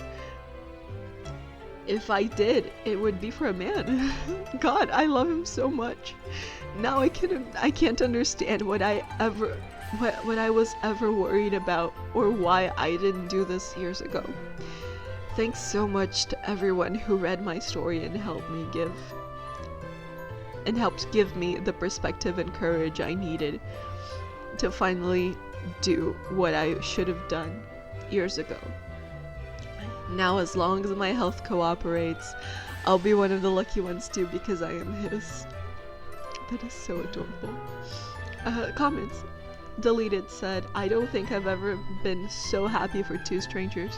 if I did, it would be for a man. God, I love him so much. Now I can't understand what I was ever worried about or why I didn't do this years ago. Thanks so much to everyone who read my story and helped give me the perspective and courage I needed to finally do what I should have done years ago. Now, as long as my health cooperates, I'll be one of the lucky ones too, because I am his. That is so adorable. Comments. Deleted said, I don't think I've ever been so happy for two strangers.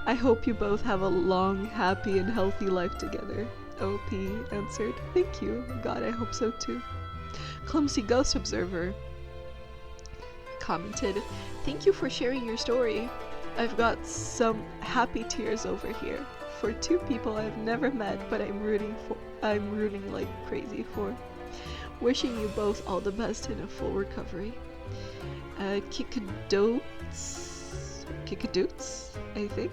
I hope you both have a long, happy, and healthy life together. OP answered, thank you. God, I hope so too. Clumsy Ghost Observer commented, thank you for sharing your story. I've got some happy tears over here for two people I've never met, but I'm rooting like crazy for. Wishing you both all the best in a full recovery. Kikadoots, I think.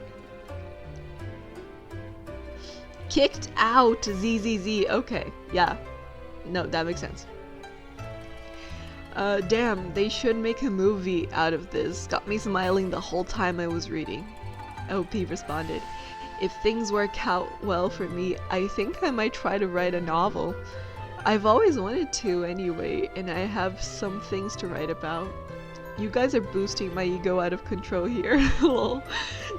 Kicked out, ZZZ. Okay, yeah. No, that makes sense. Damn, they should make a movie out of this. Got me smiling the whole time I was reading. OP responded, if things work out well for me, I think I might try to write a novel. I've always wanted to anyway, and I have some things to write about. You guys are boosting my ego out of control here. Lol.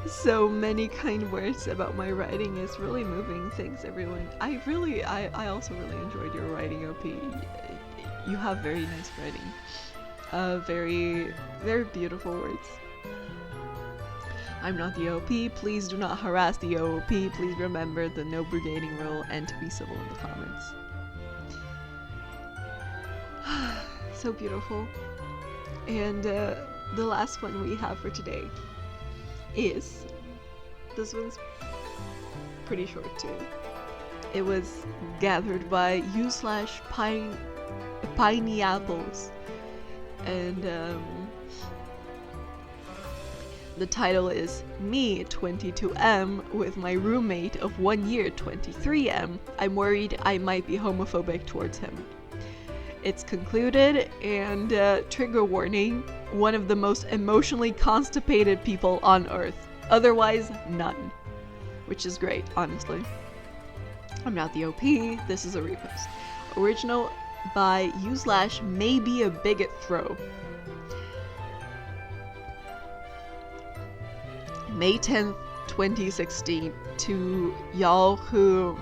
So many kind words about my writing is really moving. Thanks everyone. I also really enjoyed your writing, OP. You have very nice writing. Very, very beautiful words. I'm not the OP. Please do not harass the OP. Please remember the no brigading rule and to be civil in the comments. So beautiful. And the last one we have for today is, this one's pretty short too. It was gathered by u/piney apples, and the title is Me 22M with my roommate of 1 year 23M. I'm worried I might be homophobic towards him. It's concluded, and trigger warning, one of the most emotionally constipated people on earth. Otherwise, none. Which is great, honestly. I'm not the OP, this is a repost. Original by u/maybe a bigot throw. May 10th, 2016. To y'all who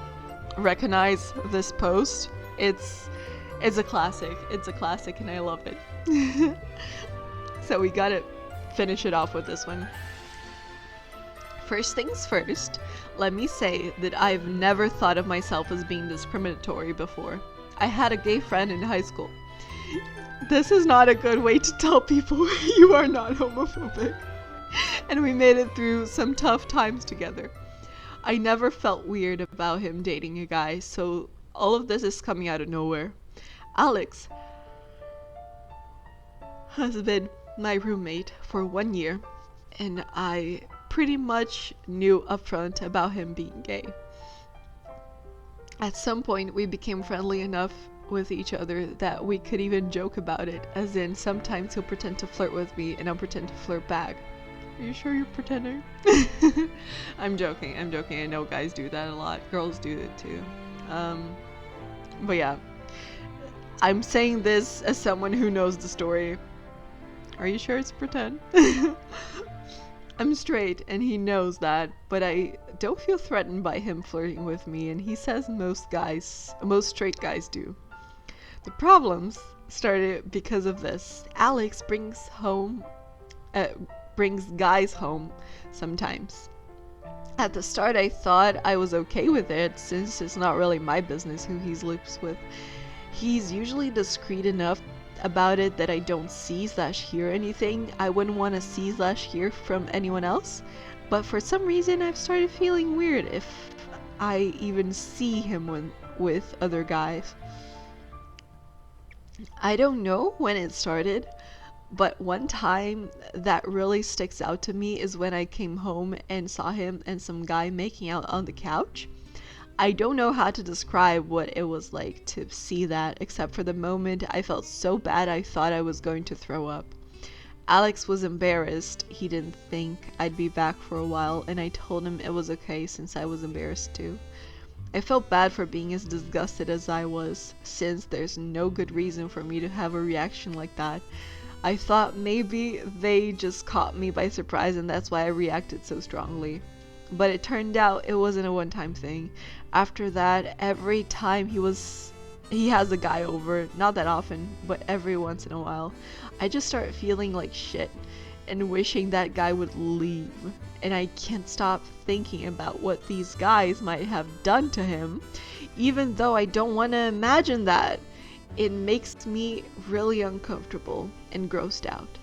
recognize this post, it's a classic. It's a classic and I love it. So we gotta finish it off with this one. First things first, let me say that I've never thought of myself as being discriminatory before. I had a gay friend in high school. This is not a good way to tell people you are not homophobic. And we made it through some tough times together. I never felt weird about him dating a guy, so all of this is coming out of nowhere. Alex has been my roommate for 1 year, and I pretty much knew upfront about him being gay. At some point, we became friendly enough with each other that we could even joke about it, as in sometimes he'll pretend to flirt with me and I'll pretend to flirt back. Are you sure you're pretending? I'm joking. I know guys do that a lot. Girls do it too. But yeah. I'm saying this as someone who knows the story. Are you sure it's pretend? I'm straight and he knows that, but I don't feel threatened by him flirting with me, and he says most straight guys do. The problems started because of this. Alex brings guys home sometimes. At the start I thought I was okay with it, since it's not really my business who he sleeps with. He's usually discreet enough about it that I don't see/hear anything I wouldn't want to see/hear from anyone else, but for some reason I've started feeling weird if I even see him with other guys. I don't know when it started, but one time that really sticks out to me is when I came home and saw him and some guy making out on the couch. I don't know how to describe what it was like to see that, except for the moment I felt so bad I thought I was going to throw up. Alex was embarrassed. He didn't think I'd be back for a while, and I told him it was okay since I was embarrassed too. I felt bad for being as disgusted as I was, since there's no good reason for me to have a reaction like that. I thought maybe they just caught me by surprise and that's why I reacted so strongly. But it turned out it wasn't a one-time thing. After that, every time he has a guy over, not that often, but every once in a while, I just start feeling like shit and wishing that guy would leave. And I can't stop thinking about what these guys might have done to him, even though I don't want to imagine that. It makes me really uncomfortable and grossed out.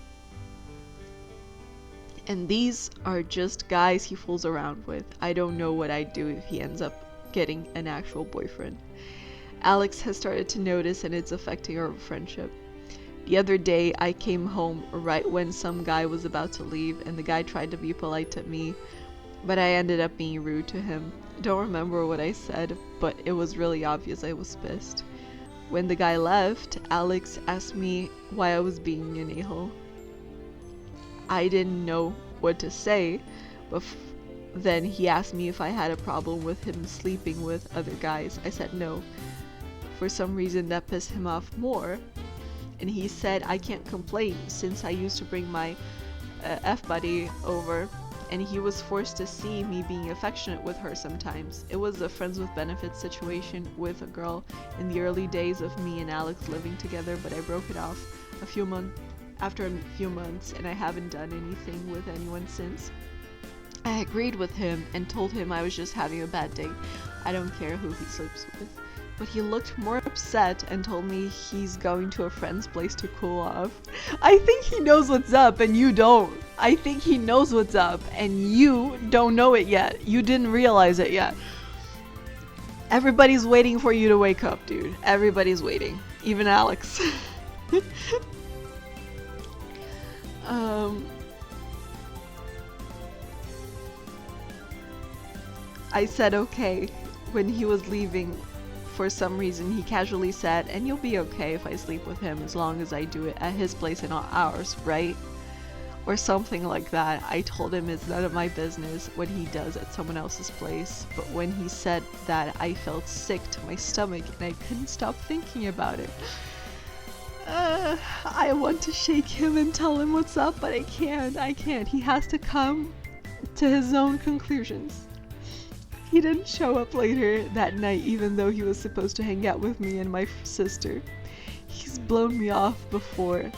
And these are just guys he fools around with. I don't know what I'd do if he ends up getting an actual boyfriend. Alex has started to notice, and it's affecting our friendship. The other day, I came home right when some guy was about to leave, and the guy tried to be polite to me, but I ended up being rude to him. I don't remember what I said, but it was really obvious I was pissed. When the guy left, Alex asked me why I was being an a-hole. I didn't know what to say, but then he asked me if I had a problem with him sleeping with other guys. I said no. For some reason that pissed him off more, and he said I can't complain since I used to bring my F-buddy over, and he was forced to see me being affectionate with her sometimes. It was a friends with benefits situation with a girl in the early days of me and Alex living together, but I broke it off after a few months, and I haven't done anything with anyone since. I agreed with him and told him I was just having a bad day. I don't care who he sleeps with. But he looked more upset and told me he's going to a friend's place to cool off. I think he knows what's up and you don't. I think he knows what's up and you don't know it yet. You didn't realize it yet. Everybody's waiting for you to wake up, dude. Everybody's waiting. Even Alex. I said okay when he was leaving. For some reason, he casually said, and you'll be okay if I sleep with him as long as I do it at his place and not ours, right? Or something like that. I told him it's none of my business what he does at someone else's place. But when he said that, I felt sick to my stomach and I couldn't stop thinking about it. I want to shake him and tell him what's up, but I can't. He has to come to his own conclusions. He didn't show up later that night, even though he was supposed to hang out with me and my sister. He's blown me off before.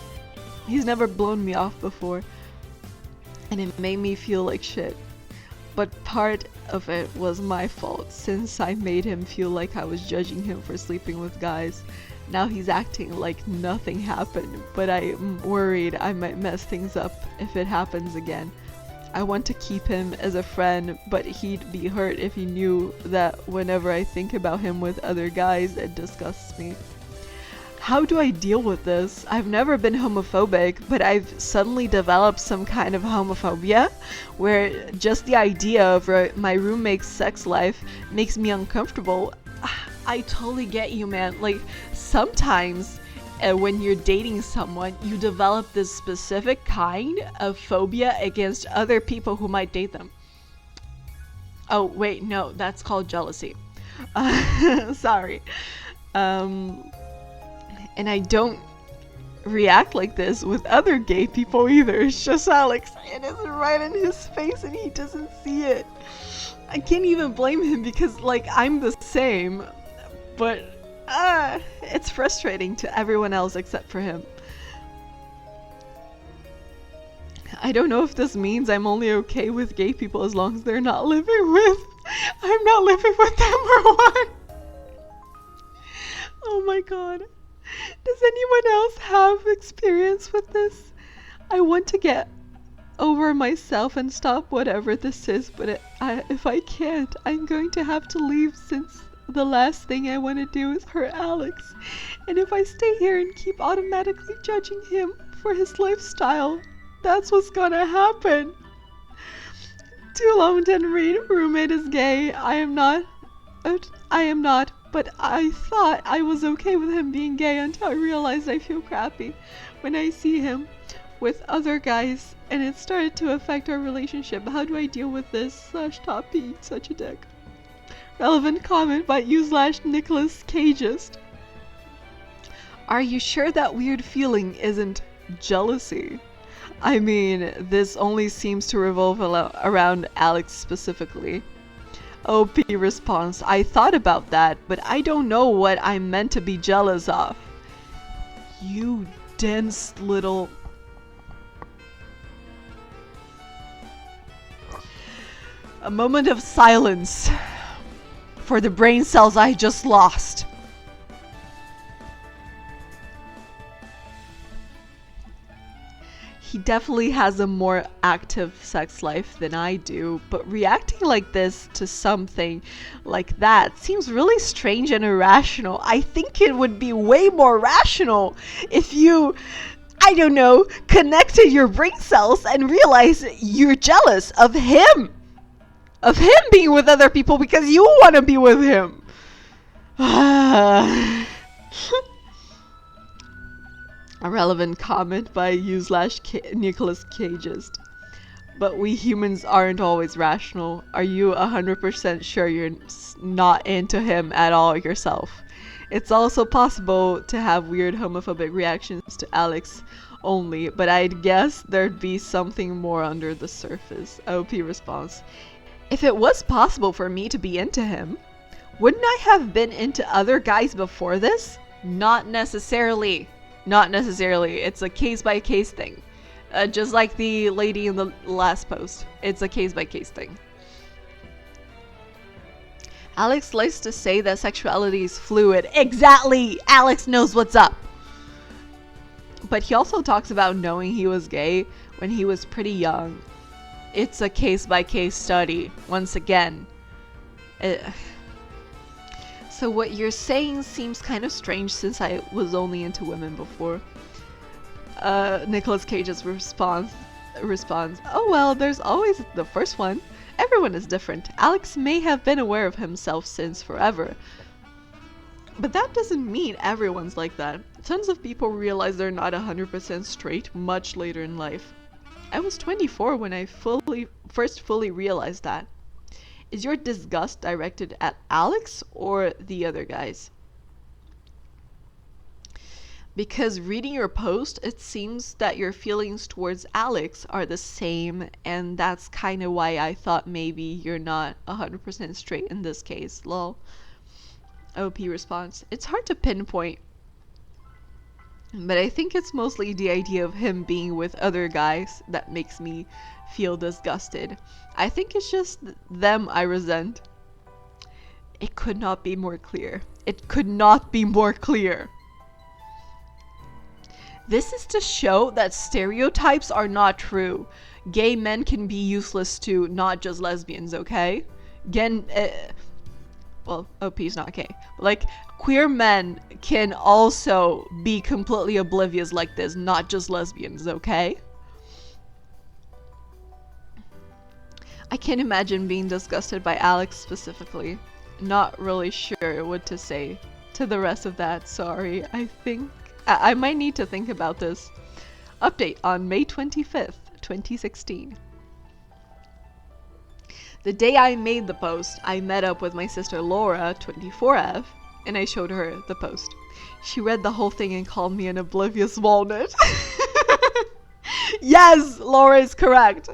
He's never blown me off before, and it made me feel like shit. But part of it was my fault, since I made him feel like I was judging him for sleeping with guys. Now he's acting like nothing happened, but I'm worried I might mess things up if it happens again. I want to keep him as a friend, but he'd be hurt if he knew that whenever I think about him with other guys, it disgusts me. How do I deal with this? I've never been homophobic, but I've suddenly developed some kind of homophobia, where just the idea of my roommate's sex life makes me uncomfortable. I totally get you, man. Like, sometimes when you're dating someone, you develop this specific kind of phobia against other people who might date them. Oh, wait, no, that's called jealousy. Sorry. And I don't react like this with other gay people either. It's just Alex, and it's right in his face and he doesn't see it. I can't even blame him because, like, I'm the same, but it's frustrating to everyone else except for him. I don't know if this means I'm only okay with gay people as long as they're not living with. I'm not living with them or what? Oh my god. Does anyone else have experience with this? I want to get over myself and stop whatever this is, but if I can't, I'm going to have to leave, since the last thing I want to do is hurt Alex. And if I stay here and keep automatically judging him for his lifestyle, that's what's gonna happen. Too long didn't read. Roommate is gay. I am not, but I thought I was okay with him being gay until I realized I feel crappy when I see him with other guys, and it started to affect our relationship. How do I deal with this? Stop being such a dick. Relevant comment by /Nicholas Cageist. Are you sure that weird feeling isn't jealousy? I mean, this only seems to revolve around Alex specifically. OP response. I thought about that, but I don't know what I'm meant to be jealous of. You dense little... A moment of silence for the brain cells I just lost. He definitely has a more active sex life than I do, but reacting like this to something like that seems really strange and irrational. I think it would be way more rational if you, I don't know, connected your brain cells and realized you're jealous of him. Of him being with other people because you want to be with him. A relevant comment by /Nicholas Cageist. But we humans aren't always rational. Are you 100% sure you're not into him at all yourself? It's also possible to have weird homophobic reactions to Alex only, but I'd guess there'd be something more under the surface. OP response. If it was possible for me to be into him, wouldn't I have been into other guys before this? Not necessarily. Not necessarily. It's a case-by-case thing. Just like the lady in the last post. It's a case-by-case thing. Alex likes to say that sexuality is fluid. Exactly! Alex knows what's up! But he also talks about knowing he was gay when he was pretty young. It's a case-by-case study, once again. So what you're saying seems kind of strange since I was only into women before. Nicolas Cage's response, oh well, there's always the first one. Everyone is different. Alex may have been aware of himself since forever. But that doesn't mean everyone's like that. Tons of people realize they're not 100% straight much later in life. I was 24 when I first fully realized that. Is your disgust directed at Alex or the other guys? Because reading your post, it seems that your feelings towards Alex are the same, and that's kind of why I thought maybe you're not 100% straight in this case, lol. OP response, it's hard to pinpoint, but I think it's mostly the idea of him being with other guys that makes me feel disgusted. I think it's just them I resent. It could not be more clear. It could not be more clear. This is to show that stereotypes are not true. Gay men can be useless too, not just lesbians, okay? Well, OP is not gay. But like, queer men can also be completely oblivious like this, not just lesbians, okay? I can't imagine being disgusted by Alex specifically. Not really sure what to say to the rest of that, sorry. I think I might need to think about this. Update on May 25th, 2016. The day I made the post, I met up with my sister Laura, 24F, and I showed her the post. She read the whole thing and called me an oblivious walnut. Yes, Laura is correct.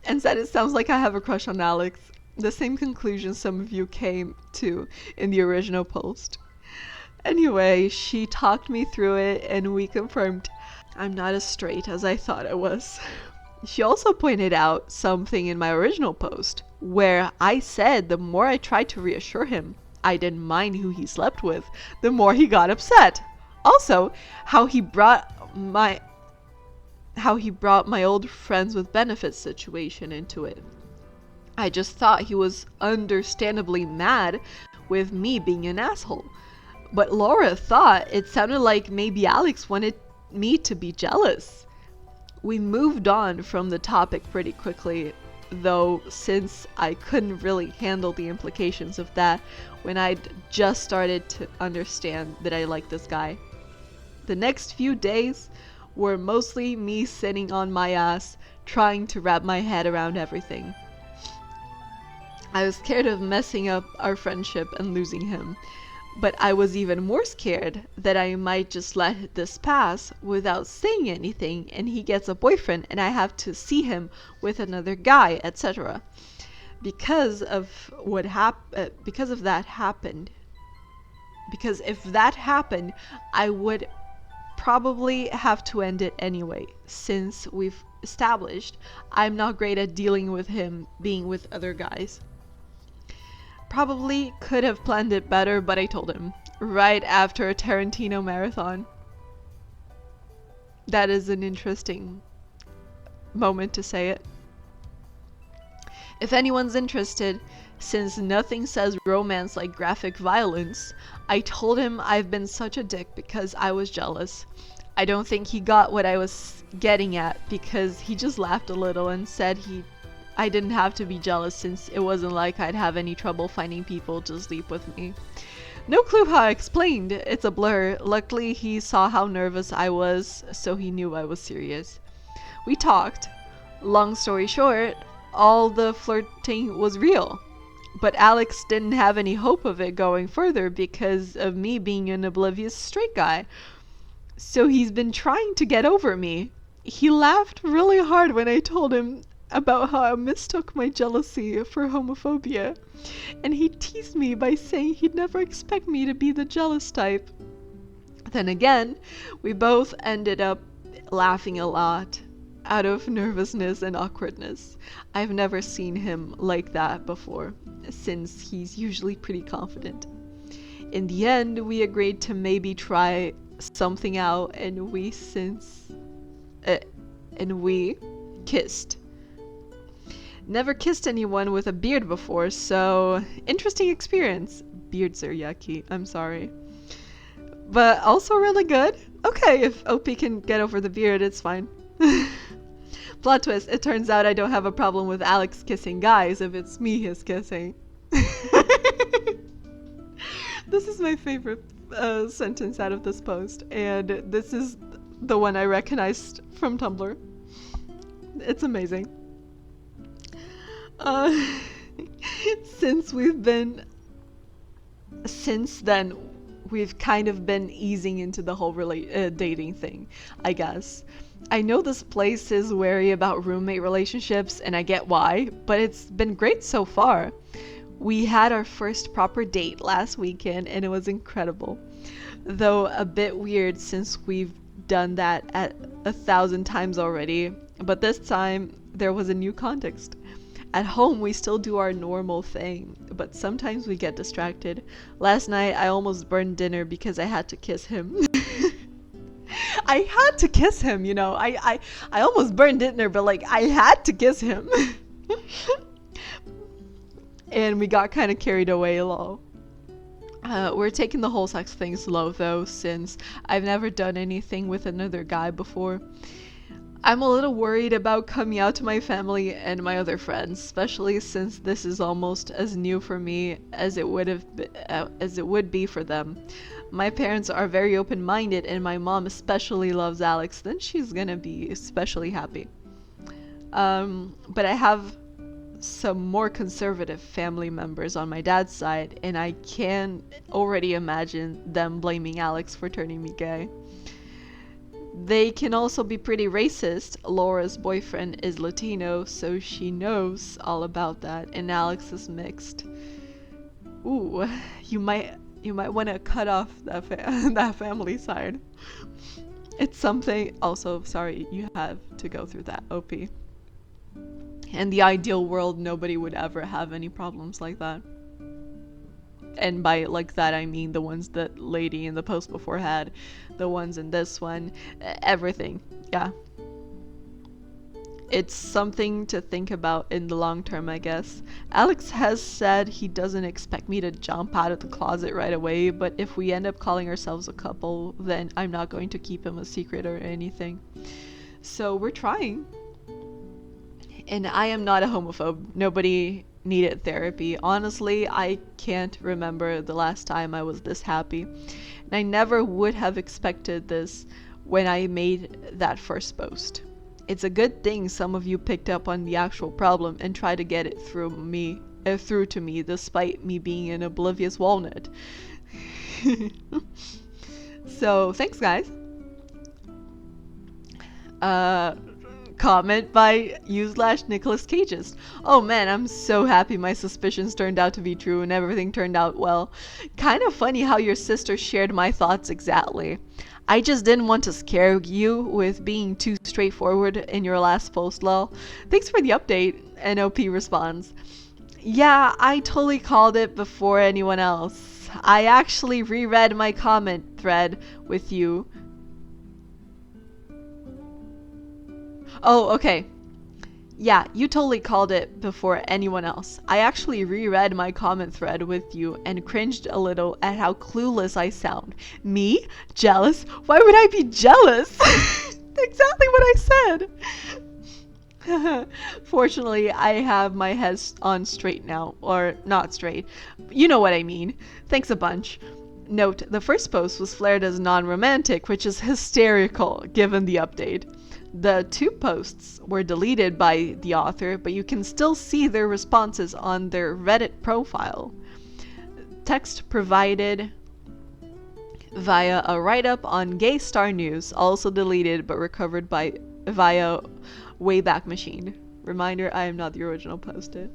And said it sounds like I have a crush on Alex. The same conclusion some of you came to in the original post. Anyway, she talked me through it and we confirmed I'm not as straight as I thought I was. She also pointed out something in my original post where I said the more I tried to reassure him I didn't mind who he slept with, the more he got upset. Also, how he brought my old friends with benefits situation into it. I just thought he was understandably mad with me being an asshole. But Laura thought it sounded like maybe Alex wanted me to be jealous. We moved on from the topic pretty quickly, though, since I couldn't really handle the implications of that when I'd just started to understand that I liked this guy. The next few days were mostly me sitting on my ass, trying to wrap my head around everything. I was scared of messing up our friendship and losing him. But I was even more scared that I might just let this pass without saying anything and he gets a boyfriend and I have to see him with another guy, etc. Because if that happened, I would probably have to end it anyway, since we've established I'm not great at dealing with him being with other guys. Probably could have planned it better, but I told him right after a Tarantino marathon. That is an interesting moment to say it. If anyone's interested, since nothing says romance like graphic violence, I told him I've been such a dick because I was jealous. I don't think he got what I was getting at because he just laughed a little and said I didn't have to be jealous since it wasn't like I'd have any trouble finding people to sleep with me. No clue how I explained, it's a blur. Luckily he saw how nervous I was, so he knew I was serious. We talked. Long story short, all the flirting was real. But Alex didn't have any hope of it going further because of me being an oblivious straight guy. So he's been trying to get over me. He laughed really hard when I told him about how I mistook my jealousy for homophobia, and he teased me by saying he'd never expect me to be the jealous type. Then again, we both ended up laughing a lot out of nervousness and awkwardness. I've never seen him like that before, since he's usually pretty confident. In the end, we agreed to maybe try something out, and we kissed. Never kissed anyone with a beard before, so interesting experience. beards are yucky. I'm sorry. But also really good. Okay, if OP can get over the beard, it's fine. Plot twist, it turns out I don't have a problem with Alex kissing guys if it's me he's kissing. This is my favorite sentence out of this post, and this is the one I recognized from Tumblr. It's amazing. Since then, we've kind of been easing into the whole dating thing, I guess. I know this place is wary about roommate relationships, and I get why, but it's been great so far. We had our first proper date last weekend, and it was incredible. Though a bit weird since we've done that at 1,000 times already, but this time there was a new context. At home, we still do our normal thing, but sometimes we get distracted. Last night, I almost burned dinner because I had to kiss him. I had to kiss him, you know. I almost burned dinner, but like I had to kiss him. And we got kind of carried away, lol. We're taking the whole sex thing slow though, since I've never done anything with another guy before. I'm a little worried about coming out to my family and my other friends, especially since this is almost as new for me as it would be for them. My parents are very open-minded, and my mom especially loves Alex. Then she's gonna be especially happy. But I have some more conservative family members on my dad's side, and I can already imagine them blaming Alex for turning me gay. They can also be pretty racist. Laura's boyfriend is Latino, so she knows all about that, and Alex is mixed. Ooh, you might want to cut off that that family side. It's something. Also, sorry you have to go through that, OP. In the ideal world, nobody would ever have any problems like that. And by like that, I mean the ones that lady in the post before had, the ones in this one, everything. Yeah. It's something to think about in the long term, I guess. Alex has said he doesn't expect me to jump out of the closet right away, but if we end up calling ourselves a couple, then I'm not going to keep him a secret or anything. So we're trying. And I am not a homophobe. Nobody needed therapy. Honestly, I can't remember the last time I was this happy. And I never would have expected this when I made that first post. It's a good thing some of you picked up on the actual problem and tried to get it through to me despite me being an oblivious walnut. So, thanks guys. Comment by /Nicholas Cages. Oh man, I'm so happy my suspicions turned out to be true and everything turned out well. Kind of funny how your sister shared my thoughts exactly. I just didn't want to scare you with being too straightforward in your last post, lol. Thanks for the update, NOP responds. Yeah, I totally called it before anyone else. I actually reread my comment thread with you. Oh, okay. Yeah, you totally called it before anyone else. I actually reread my comment thread with you and cringed a little at how clueless I sound. Me? Jealous? Why would I be jealous? Exactly what I said. Fortunately, I have my head on straight now. Or not straight. You know what I mean. Thanks a bunch. Note, the first post was flared as non-romantic, which is hysterical given the update. The two posts were deleted by the author, but you can still see their responses on their Reddit profile. Text provided via a write-up on Gay Star News, also deleted but recovered via Wayback Machine. Reminder, I am not the original post-it.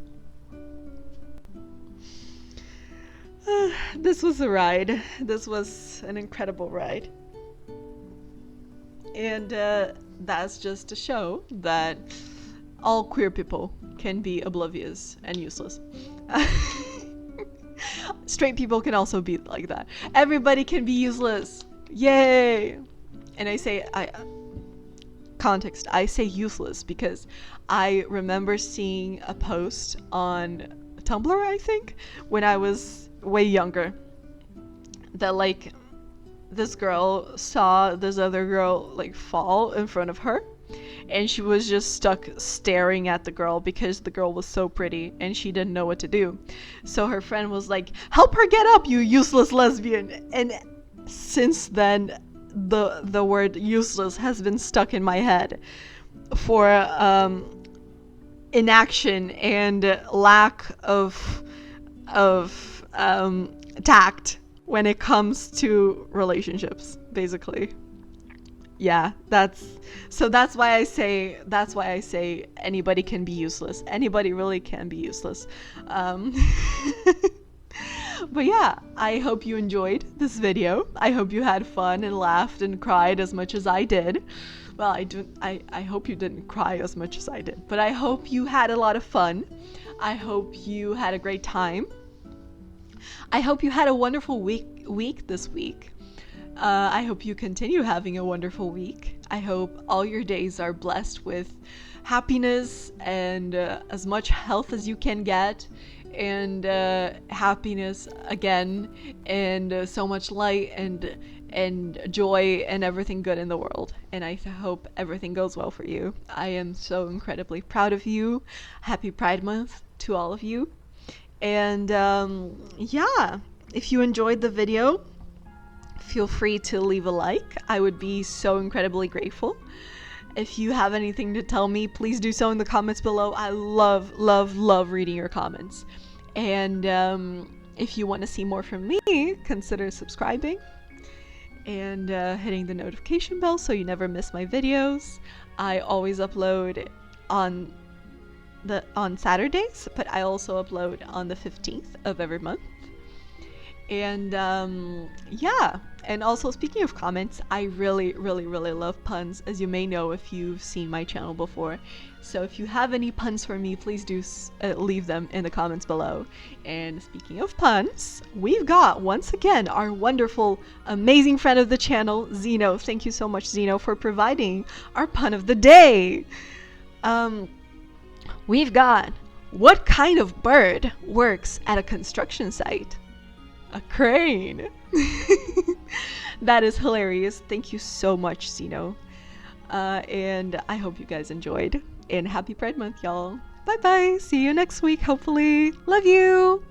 This was a ride. This was an incredible ride. And that's just to show that all queer people can be oblivious and useless. Straight people can also be like that. Everybody can be useless. Yay! And I say, I say useless because I remember seeing a post on Tumblr, I think, when I was way younger, that like this girl saw this other girl like fall in front of her, and she was just stuck staring at the girl because the girl was so pretty and she didn't know what to do. So her friend was like, help her get up, you useless lesbian. And since then, the word useless has been stuck in my head for inaction and lack of tact when it comes to relationships, basically. Yeah, that's why I say anybody can be useless. Anybody really can be useless. But yeah, I hope you enjoyed this video. I hope you had fun and laughed and cried as much as I did. Well, I hope you didn't cry as much as I did, but I hope you had a lot of fun. I hope you had a great time. I hope you had a wonderful week this week. I hope you continue having a wonderful week. I hope all your days are blessed with happiness and as much health as you can get, and happiness again, and so much light and joy and everything good in the world. And I hope everything goes well for you. I am so incredibly proud of you. Happy Pride Month to all of you. And yeah, if you enjoyed the video, feel free to leave a like. I would be so incredibly grateful. If you have anything to tell me, please do so in the comments below. I love reading your comments. And if you want to see more from me, consider subscribing and hitting the notification bell so you never miss my videos. I always upload on Saturdays, but I also upload on the 15th of every month. And yeah, and also speaking of comments, I really love puns, as you may know if you've seen my channel before. So if you have any puns for me, please do leave them in the comments below. And speaking of puns, we've got once again our wonderful, amazing friend of the channel, Zeno. Thank you so much, Zeno, for providing our pun of the day. We've got, what kind of bird works at a construction site? A crane. That is hilarious. Thank you so much, Zeno. And I hope you guys enjoyed. And happy Pride Month, y'all. Bye bye. See you next week, hopefully. Love you.